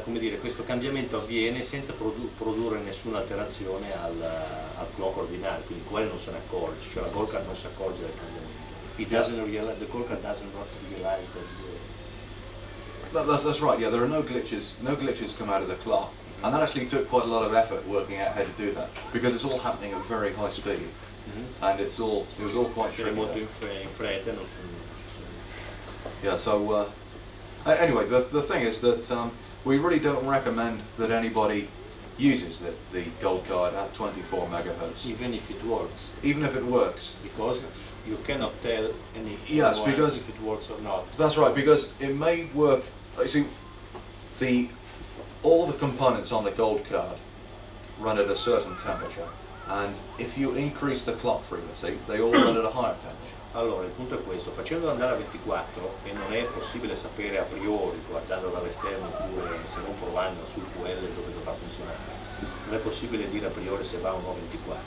come dire, questo cambiamento avviene senza produrre nessuna alterazione al clock ordinario, quindi il quale non se ne accorge, cioè la gold card non si accorge del cambiamento. The gold card doesn't realize that. That's right. Yeah, there are no glitches come out of the clock, and that actually took quite a lot of effort working out how to do that, because it's all happening at very high speed, and it was all quite tricky. Molto in fretta, non Yeah. So anyway, the thing is that we really don't recommend that anybody uses the gold card at 24 megahertz. Even if it works. Even if it works. Because you cannot tell any yes, because if it works or not. That's right, because it may work. You see, all the components on the gold card run at a certain temperature, and if you increase the clock frequency, they all run at a higher temperature. Allora, il punto è questo, facendolo andare a 24, e non è possibile sapere a priori, guardando dall'esterno oppure se non provando sul QL dove dovrà funzionare, non è possibile dire a priori se va o no a 24,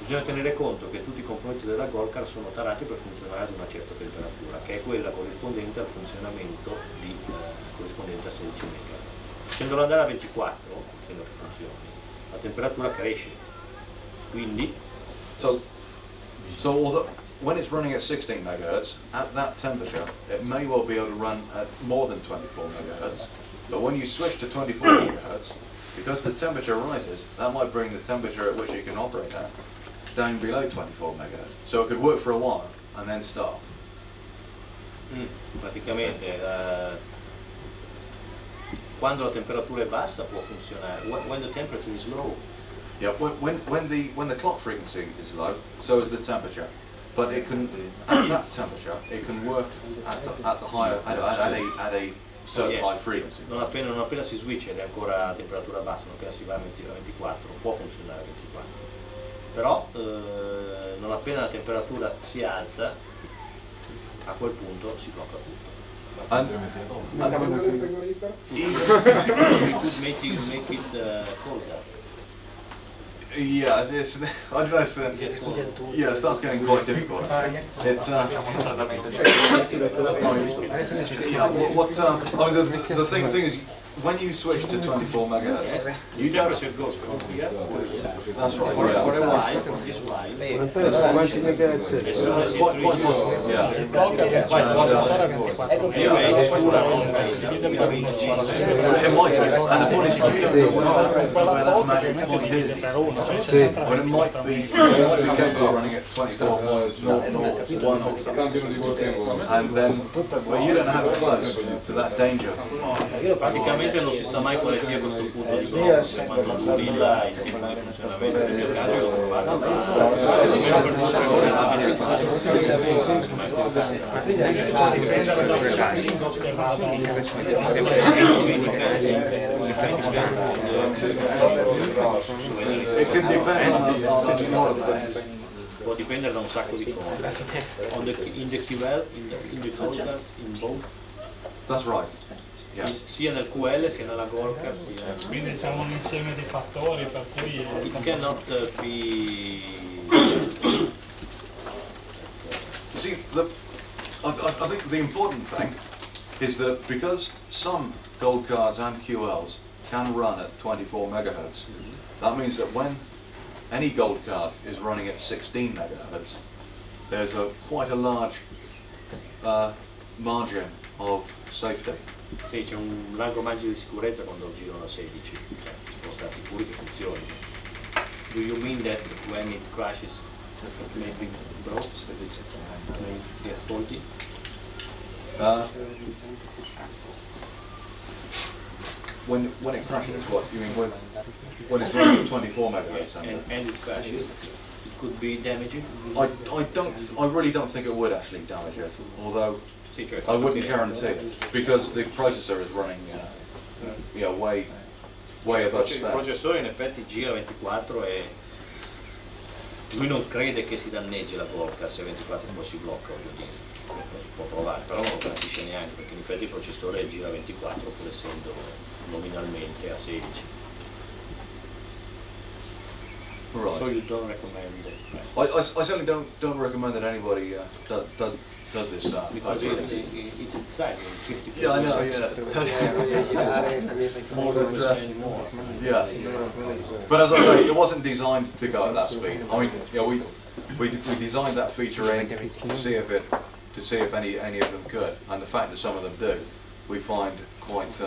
bisogna tenere conto che tutti i componenti della gold card sono tarati per funzionare ad una certa temperatura, che è quella corrispondente al funzionamento corrispondente a 16 MHz. Facendolo andare a 24, credo che funzioni, la temperatura cresce, quindi... So although, when it's running at 16 megahertz, at that temperature, it may well be able to run at more than 24 megahertz. But when you switch to 24 megahertz, because the temperature rises, that might bring the temperature at which it can operate at down below 24 megahertz. So it could work for a while and then stop. Praticamente, quando la temperatura è bassa può funzionare. When the temperature is low. Yeah, when the clock frequency is low, so is the temperature. But it can, at that temperature, it can work at the higher, at a certain high frequency. Non appena si switch ed è ancora a temperatura bassa, non appena si va a 24, può funzionare a 24. Però non appena la temperatura si alza, a quel punto si blocca tutto. Make it colder. Yeah, I don't know. Yeah, it starts getting quite difficult. The thing is, when you switch to 24 megahertz, you don't. That's right. For a while, this while. Quite possible. Yeah. It might be. And the point is, you don't know where that magic point is. But it might be capable of running at 24, 1 or something. And then, well, you don't have close to that danger. Praticamente non si sa mai quale sia questo punto di blocco, quando durilla il tempo di funzionamento del mercato l'ho trovato può dipendere da un sacco di cose. In the QL, in the gold cards, in both. That's right. Yeah. Sia nel QL sia nella gold card sia. Quindi diciamo un insieme di fattori per cui it cannot be. See, I think the important thing is that because some gold cards and QLs can run at 24 megahertz, that means that when any gold card is running at 16 megahertz, there's quite a large margin of safety. Sì, c'è un largo margine di sicurezza quando girano a 16, cioè si può stare sicuri che funzioni. Do you mean that when it crashes it may be broke? May get faulty? When it crashes, what you mean when it's running at 24 megahertz? And it crashes, it could be damaging? I really don't think it would actually damage it, although I wouldn't guarantee it, because the processor is running way above spec. Il processore in effetti gira 24 e lui non crede che si danneggi la blocca se 24 poi si blocca, voglio dire, si può provare, però non lo capisce neanche, perché in effetti il processore gira 24 pur essendo nominalmente a 16. Right. So you don't recommend it? I certainly don't recommend that anybody does this. Because it's exciting, 50%. Yeah, I know. Yeah. Yeah. But as I say, it wasn't designed to go at that speed. I mean, we designed that feature in to see if any of them could, and the fact that some of them do, we find quite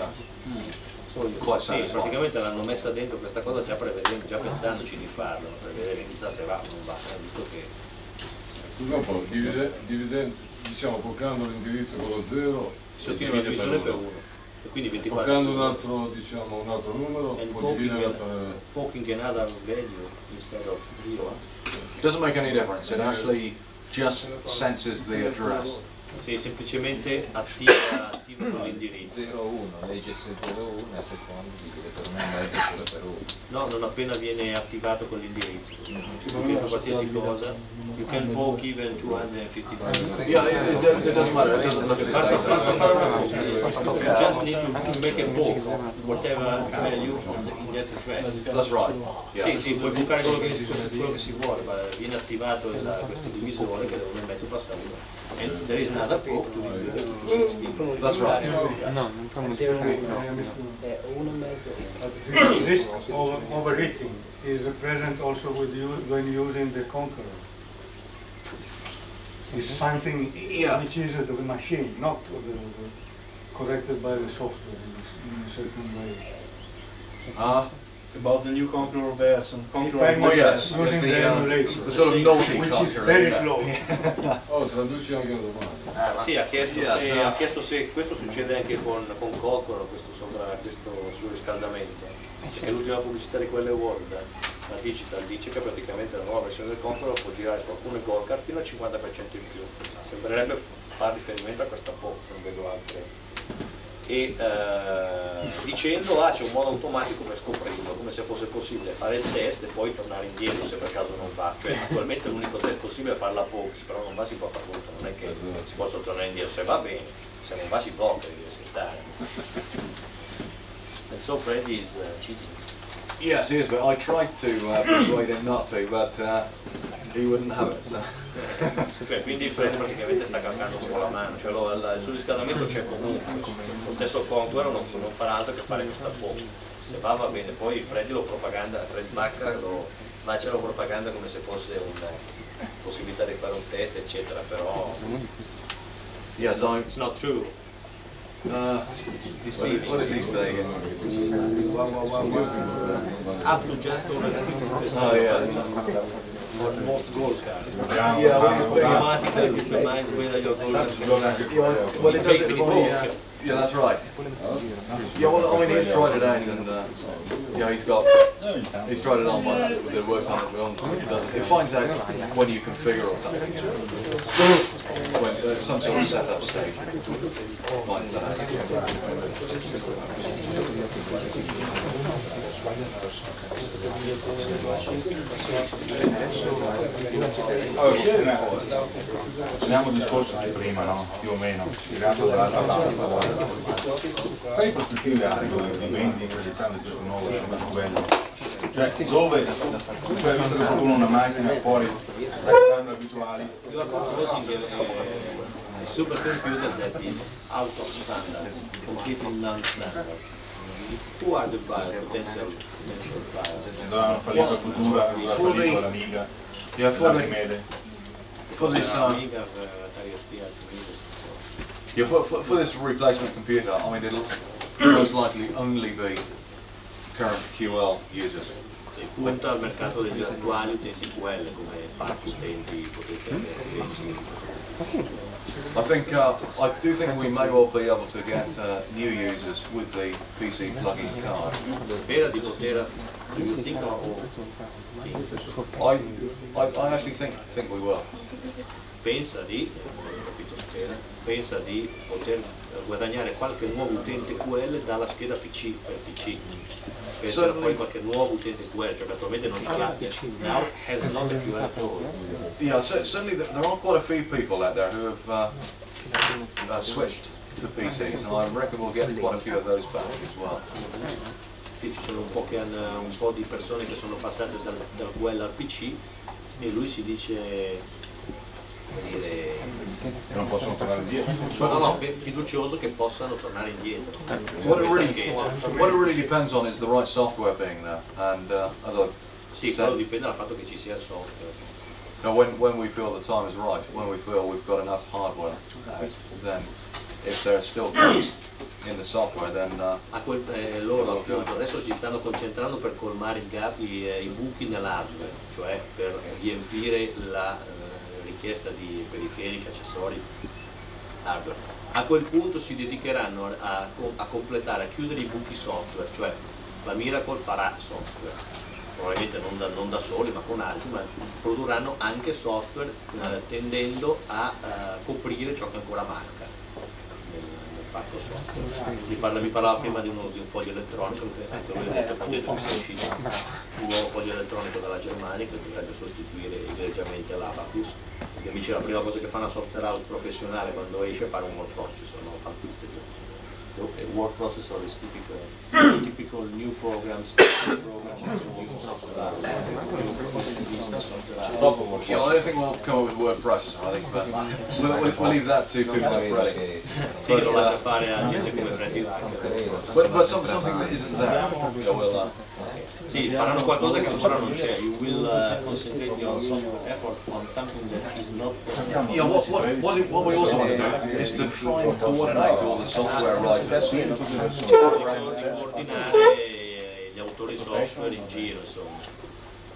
sì, praticamente l'hanno messa dentro questa cosa già pensandoci di farlo, per vedere chissà se va o non va, visto che... Scusa un po', diciamo bloccando l'indirizzo con lo 0 si ottiene una divisione per 1. E quindi 24 Toccando un altro, diciamo, un altro numero, può dividere per... poking another value instead of 0. It doesn't make any difference. It actually just senses the address. Sì, semplicemente attiva con l'indirizzo. 0,1, legge se 0,1 a secondo divide per 1,5 pure per 1. No, non appena viene attivato con l'indirizzo. Per qualsiasi cosa, you can poke even 255. Yeah, it doesn't matter. It doesn't look at Basta it. fare you just need to make a poke, whatever value in that address. That's right. Yeah. Sì, sì, puoi bucare quello che si vuole, ma viene attivato questo divisore che è 1,5 passa 1. And there is another poke to divide to 16. That's right. Risk of overheating is present also with you when using the conqueror. It's something which is the machine, not corrected by the software in a certain way. About the new Conqueror version. Oh yes, Using the emulator, the sort of naughty which is conqueror. very Yeah. slow. Oh, traduci anche la domanda. Sì, ha chiesto se questo succede anche con Coccolo, questo suo riscaldamento. Perché l'ultima pubblicità di quelle World, la Digital, dice che praticamente la nuova versione del Coccolo può girare su alcune Golcar fino al 50% in più. Sembrerebbe fare riferimento a questa POC, non vedo altre. E dicendo c'è un modo automatico per scoprirlo, come se fosse possibile fare il test e poi tornare indietro se per caso non va. Cioè attualmente l'unico test possibile è fare la POC, se però non va si può fare molto, non è che si possa tornare indietro, se va bene, se non va si blocca, devi resettare. And so Freddy is cheating. Yes, he is, but I tried to persuade him not to, but he wouldn't have it. So. Cioè, quindi Freddy praticamente sta calcando con la mano, cioè il surriscaldamento c'è comunque, lo stesso contour non farà altro che fare questa POC. Se va bene, poi Freddy lo propaganda, Fred Bacca lo propaganda come se fosse una possibilità di fare un test eccetera, però Yes, it's not true. what does he say? Up to just over 50%. Oh yes. On most gold cards. Yeah, Automatically it determines whether your gold is well, it does it for yeah, that's right. Yeah, well, I mean, he's tried it out, and yeah, he's tried it on one that it works on it, but it doesn't. It finds out when you configure or something. When some sort of setup stage finds that out. Allora, abbiamo discorso di prima, no? Più o meno, spiegato dall'altra parte. Quali prospettive hai di vendita diciamo, di questo nuovo software? Cioè, dove, cioè, visto che sono una macchina fuori dai standard abituali? You are proposing a supercomputer that is out of standard, completely non-standard. Who are the potential buyers? Dovevano fallire per Futura, doveva fallire con l'Amiga, l'Archimede. For this replacement computer, I mean, it'll most likely only be current QL users. E punta al mercato degli attuali utenti QL come parchi utenti potenzialmente. I do think we may well be able to get new users with the PC plug-in card. Spera di poter, do you think I actually think we will. pensa di poter guadagnare qualche nuovo utente QL dalla scheda PC per PC. Pensa poi qualche nuovo utente QL, cioè che attualmente non c'è. Now has not a QL at all. Yeah, certainly there are quite a few people out there who have switched to PCs, and I reckon we'll get quite a few of those back as well. Sì, ci sono un po' di persone che sono passate dal QL al PC e lui si dice Che non possono tornare indietro. no, fiducioso che possano tornare indietro. What it really depends on is the right software being there, and as I sì, quello dipende dal fatto che ci sia il software. now when we feel the time is right, when we feel we've got enough hardware out, then if there's still gaps in the software, then loro appunto adesso ci stanno concentrando per colmare i gap, i buchi nell'hardware, cioè per riempire la richiesta di periferici, accessori hardware. A quel punto si dedicheranno a completare, a chiudere i buchi software, cioè la Miracle farà software, probabilmente non da soli ma con altri, ma produrranno anche software tendendo a coprire ciò che ancora manca nel fatto software. Mi parlava prima di un foglio elettronico, che anche lui ha detto che sia uscito un nuovo foglio elettronico dalla Germania che dovrebbe sostituire egregiamente l'Abacus, perché mi dice la prima cosa che fa una software house professionale quando esce è fare un word processor, non lo fa tutte. A word processor is typical new programs, Yeah, I don't think we'll come up with word processor, I think, but we'll leave that to people like Freddy. Sì, lo lascia fare a gente come Freddy Hacker. But something that isn't there, we'll sì, faranno qualcosa che ancora non c'è. You will concentrate your software efforts on something that is not. Yeah, what we also want to do is to try and coordinate all the software writers. Coordinare gli autori software in giro, insomma.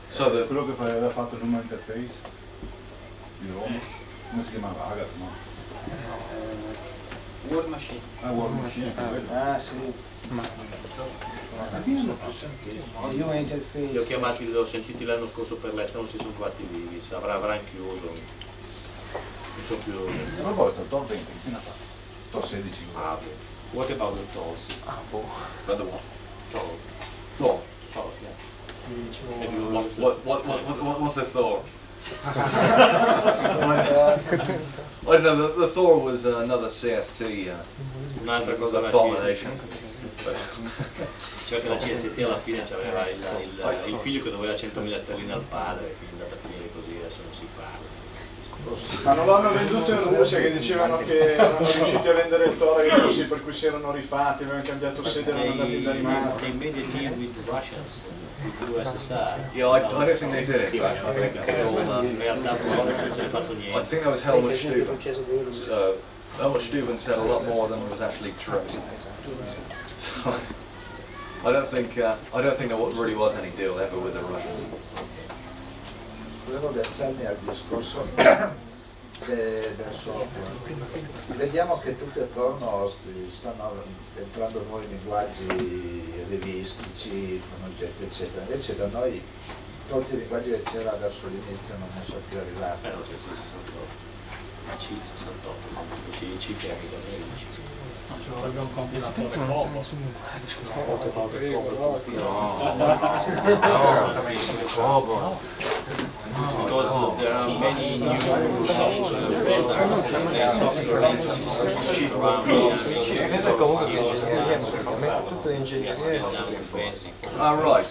So quello che aveva fatto il numero interface di Roma, come si chiamava? Agat, no? Word Machine. Word Machine. Sì. Li ho chiamati, li ho sentiti l'anno scorso per lettera, non si sono fatti vivi, avranno chiuso. Non so più. Ma poi Tor 20, fino a fa? Tor 16. Ah, what about the Tors? But the what? Tor. Thor. Tor, yeah. What's the Thor? I don't know, the Thor was another CST un'altra cosa da abomination. Cioè che la CST alla fine aveva il figlio che doveva 100.000 sterline al padre, quindi è andata a finire così, adesso non si parla. Ma non l'hanno venduto in Russia, che dicevano che erano riusciti a vendere il Thor ai russi, per cui si erano rifatti, avevano cambiato sede, erano andati in Danimarca. They made a deal with the Russians, with the USSR. Yeah, I don't think they did it. Sì, I think it was all, in realtà non si è fatto I niente. think that was Helmut Stuben. Helmut Stuben said a lot more than was actually true. So, I don't think there really was any deal ever with the Russians. Volevo agganciarmi al discorso del software. Vediamo che tutti attorno stanno entrando nuovi linguaggi rivistici, con oggetti eccetera, invece da noi tolti i linguaggi che c'era verso l'inizio non ne so più arrivati. No, c'è 68, C che anche da me. Abbiamo un compilatore poco. Because there are many new Right.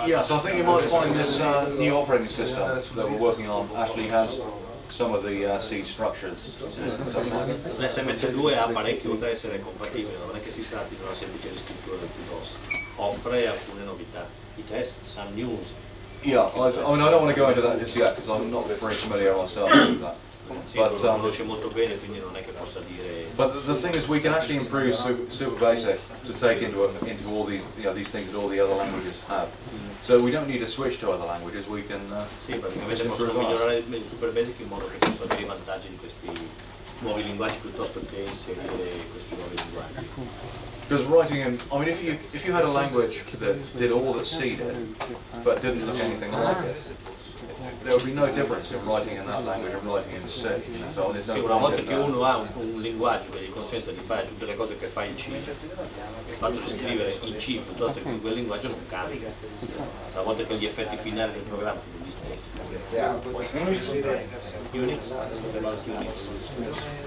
Yeah, so I think you might find this new operating system that we're working on actually has some of the C structures. L'SMS2 ha parecchio, oltre ad essere compatibile, non è che si tratti di una semplice riscrittura del piuttosto, offre alcune novità. It has some news. Yeah, I mean I don't want to go into that just yet because I'm not very familiar myself with that. Sì, lo conosce molto bene, quindi non è che possa dire. But the thing is, we can actually improve Super Basic to take into all these these things that all the other languages have. So we don't need to switch to other languages. We can. Sì, praticamente possono migliorare il Super Basic in modo che possa avere i vantaggi di questi nuovi linguaggi piuttosto che inserire questi nuovi linguaggi. Because writing in, I mean, if you had a language that did all that C did, but didn't look anything like it, there would be no difference in writing in that language and writing in C. So there's no sì, una volta che uno ha un linguaggio che gli consente di fare tutte le cose che fa in C, il fatto di scrivere in C piuttosto che in quel linguaggio non cambia. A volte che gli effetti finali del programma sono gli stessi. Unix?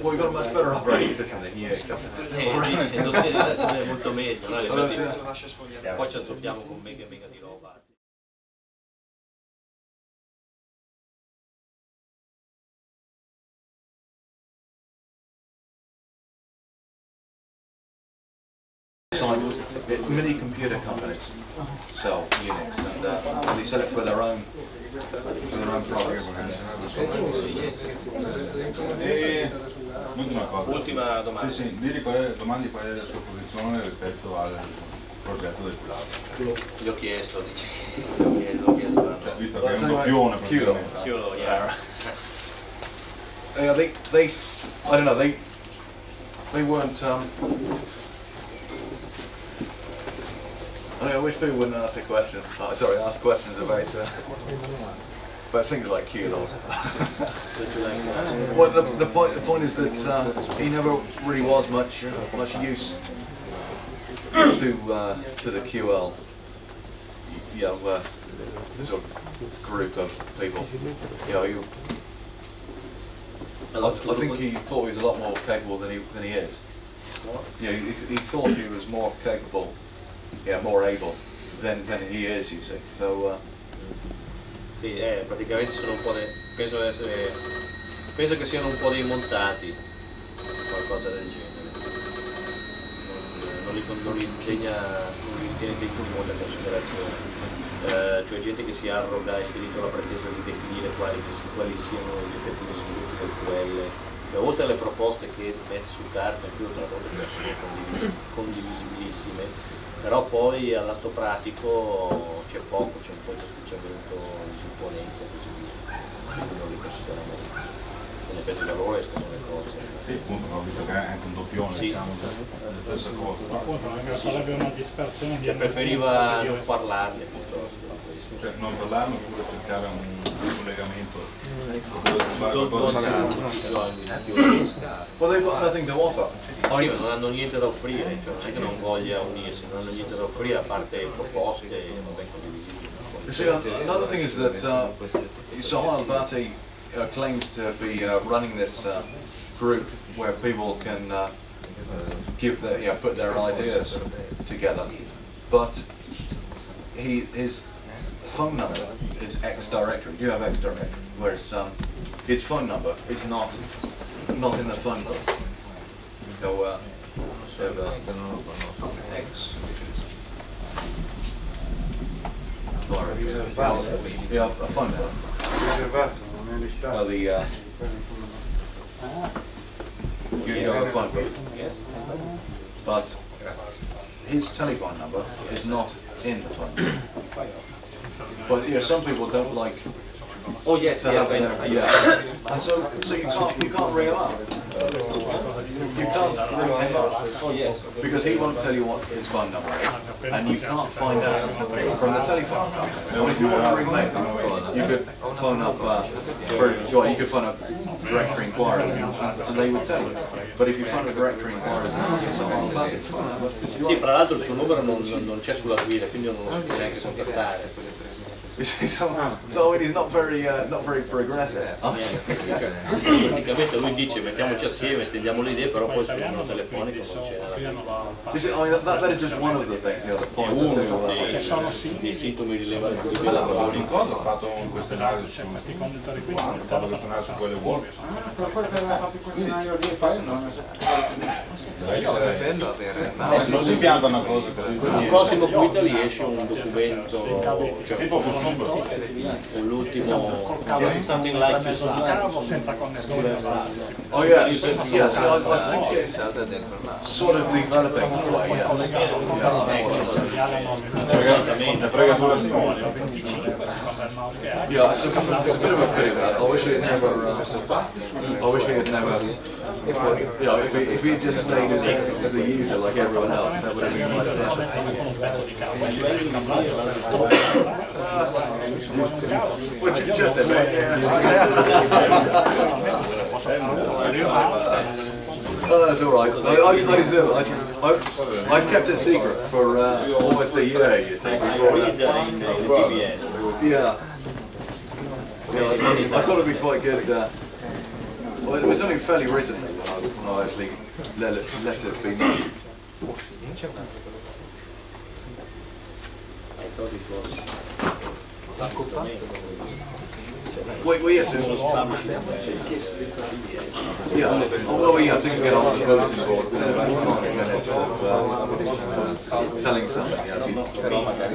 Well, we've got a much better operating system than Unix. Deve essere molto meglio, no? Poi ci azzoppiamo con mega di roba. Many computer companies sell Unix, and they sell it for their own products. Ultima domanda. Sì, domandi qual è la sua posizione rispetto al progetto del cloud. Gli ho chiesto, dice. Visto che è un doppione praticamente. Chiudo, yeah. Yeah, they I don't know, they weren't. I wish people wouldn't ask ask questions about things like QLOL. Well, the point is that he never really was much use to the QL, sort of group of people. I think he thought he was a lot more capable than he is. He thought he was more capable, more able than he is, you see. So. Sì, praticamente sono un po' penso che siano un po' dei montati, qualcosa del genere. Non li tiene dei in molta considerazione. Cioè gente che si arroga il diritto alla pretesa di definire quali siano gli effettivi sviluppi del QL. Cioè, oltre alle proposte che mette su carta, anche io tra l'altro sono condivisibilissime, però poi all'atto pratico c'è poco, c'è un po' di disupponenza e così via, quindi non li considero molto. In effetti da loro escono le cose. Sì, appunto, ho visto che è anche un doppione, sì. Diciamo, la stessa cosa. Appunto, sarebbe una dispersione di preferiva non parlarne piuttosto. Cioè non parlarne oppure cercare un collegamento. Well, they've got nothing to offer. Sì, ma non hanno niente da offrire, cioè non è che non voglia unirsi, non hanno niente da offrire a parte proposte e non ben condivisibili. You see, another thing is that Sahal Bhatti claims to be running this group where people can put their ideas together, but his phone number is X directory. You have X directory, whereas his phone number is not in the phone book. So X. Yeah, a phone number. Well, you have a phone book. Yes. But his telephone number is not in the phone book. But some people don't like. Oh yes, yes, I know. And so you can't ring him up. You can't ring him up. Oh yes. Because he won't tell you what his phone number is, and you can't find out from the telephone company. And if you want to ring me, you could phone up. You could phone up directory inquiries, and they would tell you. But if you phone a directory inquiries, it's not. Sì, fra l'altro il suo numero non c'è sulla guida, quindi non lo si può neanche contattare. So he's not very progressive. Praticamente lui dice mettiamoci assieme, stendiamo le idee, però poi sul numero telefonico non c'è nada. You see, I mean, that is just one of the things, the points dei sintomi rilevanti della Ogni cosa ha fatto un questionario su quelle wall. Non si pianta una cosa così. Il prossimo Quittali esce un documento tipo l'ultimo something like you said. Oh yeah, yes, I think it's sort of developing in a way, yes. Yeah, it's a bit of a pity that. I wish he had never. If he had just stayed as a user like everyone else, that would have been much better. Which just a bit, Oh, that's all right. I deserve it. I've kept it secret for almost a year, you see. Yeah. I thought it'd be quite good. Well, it was only fairly recently when I actually let it be known. I thought it was. Well, yes. Things get on the bulletin board within about 5 minutes of telling something.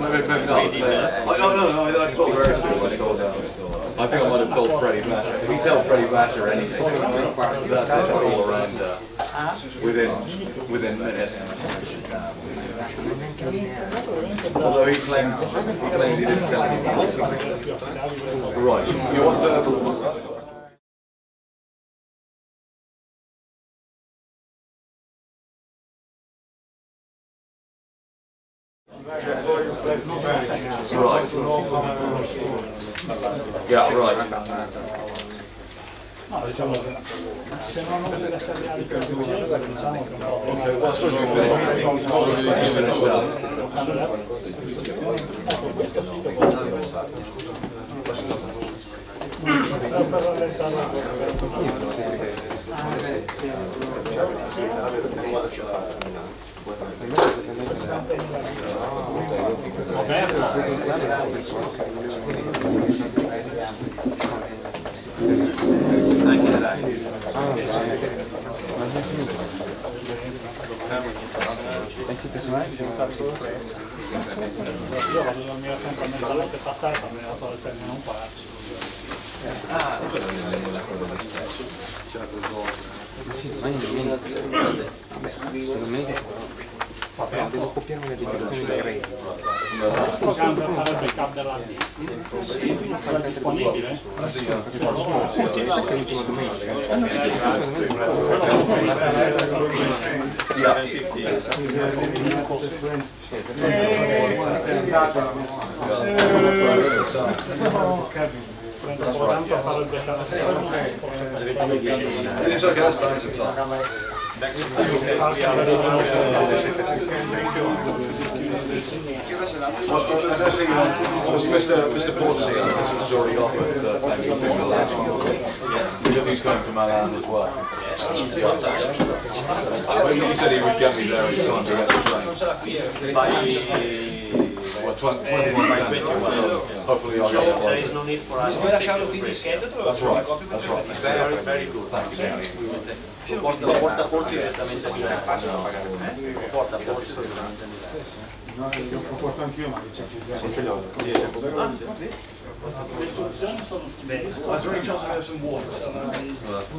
Maybe not. I told various people. I think I might have told Freddie Vasher. If you tell Freddie Vasher anything, that's it. It's all around within minutes. Although he claims he didn't tell anyone. Right. You want to? Yeah, right. No, diciamo che se non deve essere reali per diciamo che io vado a dormire sempre mentalmente passata, me la so alle 6 non faccio. C'era quel devo copiare una dedicazione dei re. Possiamo fare il backup dell'hard disk? Sarà disponibile? Mr. Portsea, this was already offered taking to the last one, because he's going to Milan as well. He said he would get me there every time to get the train. Hopefully I'll get it. There is no need for us. That's right. That's right. Very good. Thanks. Porta polsi direttamente a Milano. Porta polsi direttamente a Milano. No, l'ho proposto anch'io, ma dice che già Ce l'ho. Le istruzioni sono su disco.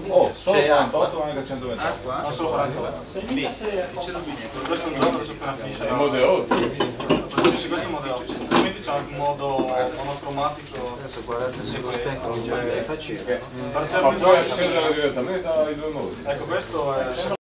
Oh, solo 48 o anche 120? Non solo 48. Se mica se Questo è un giorno adesso appena finisce. Il modello? Sì, questo è il modello. Altrimenti c'è anche un modo monocromatico. Adesso guardate sullo spettro, Per Ma poi accendere direttamente ai due modi. ecco, questo è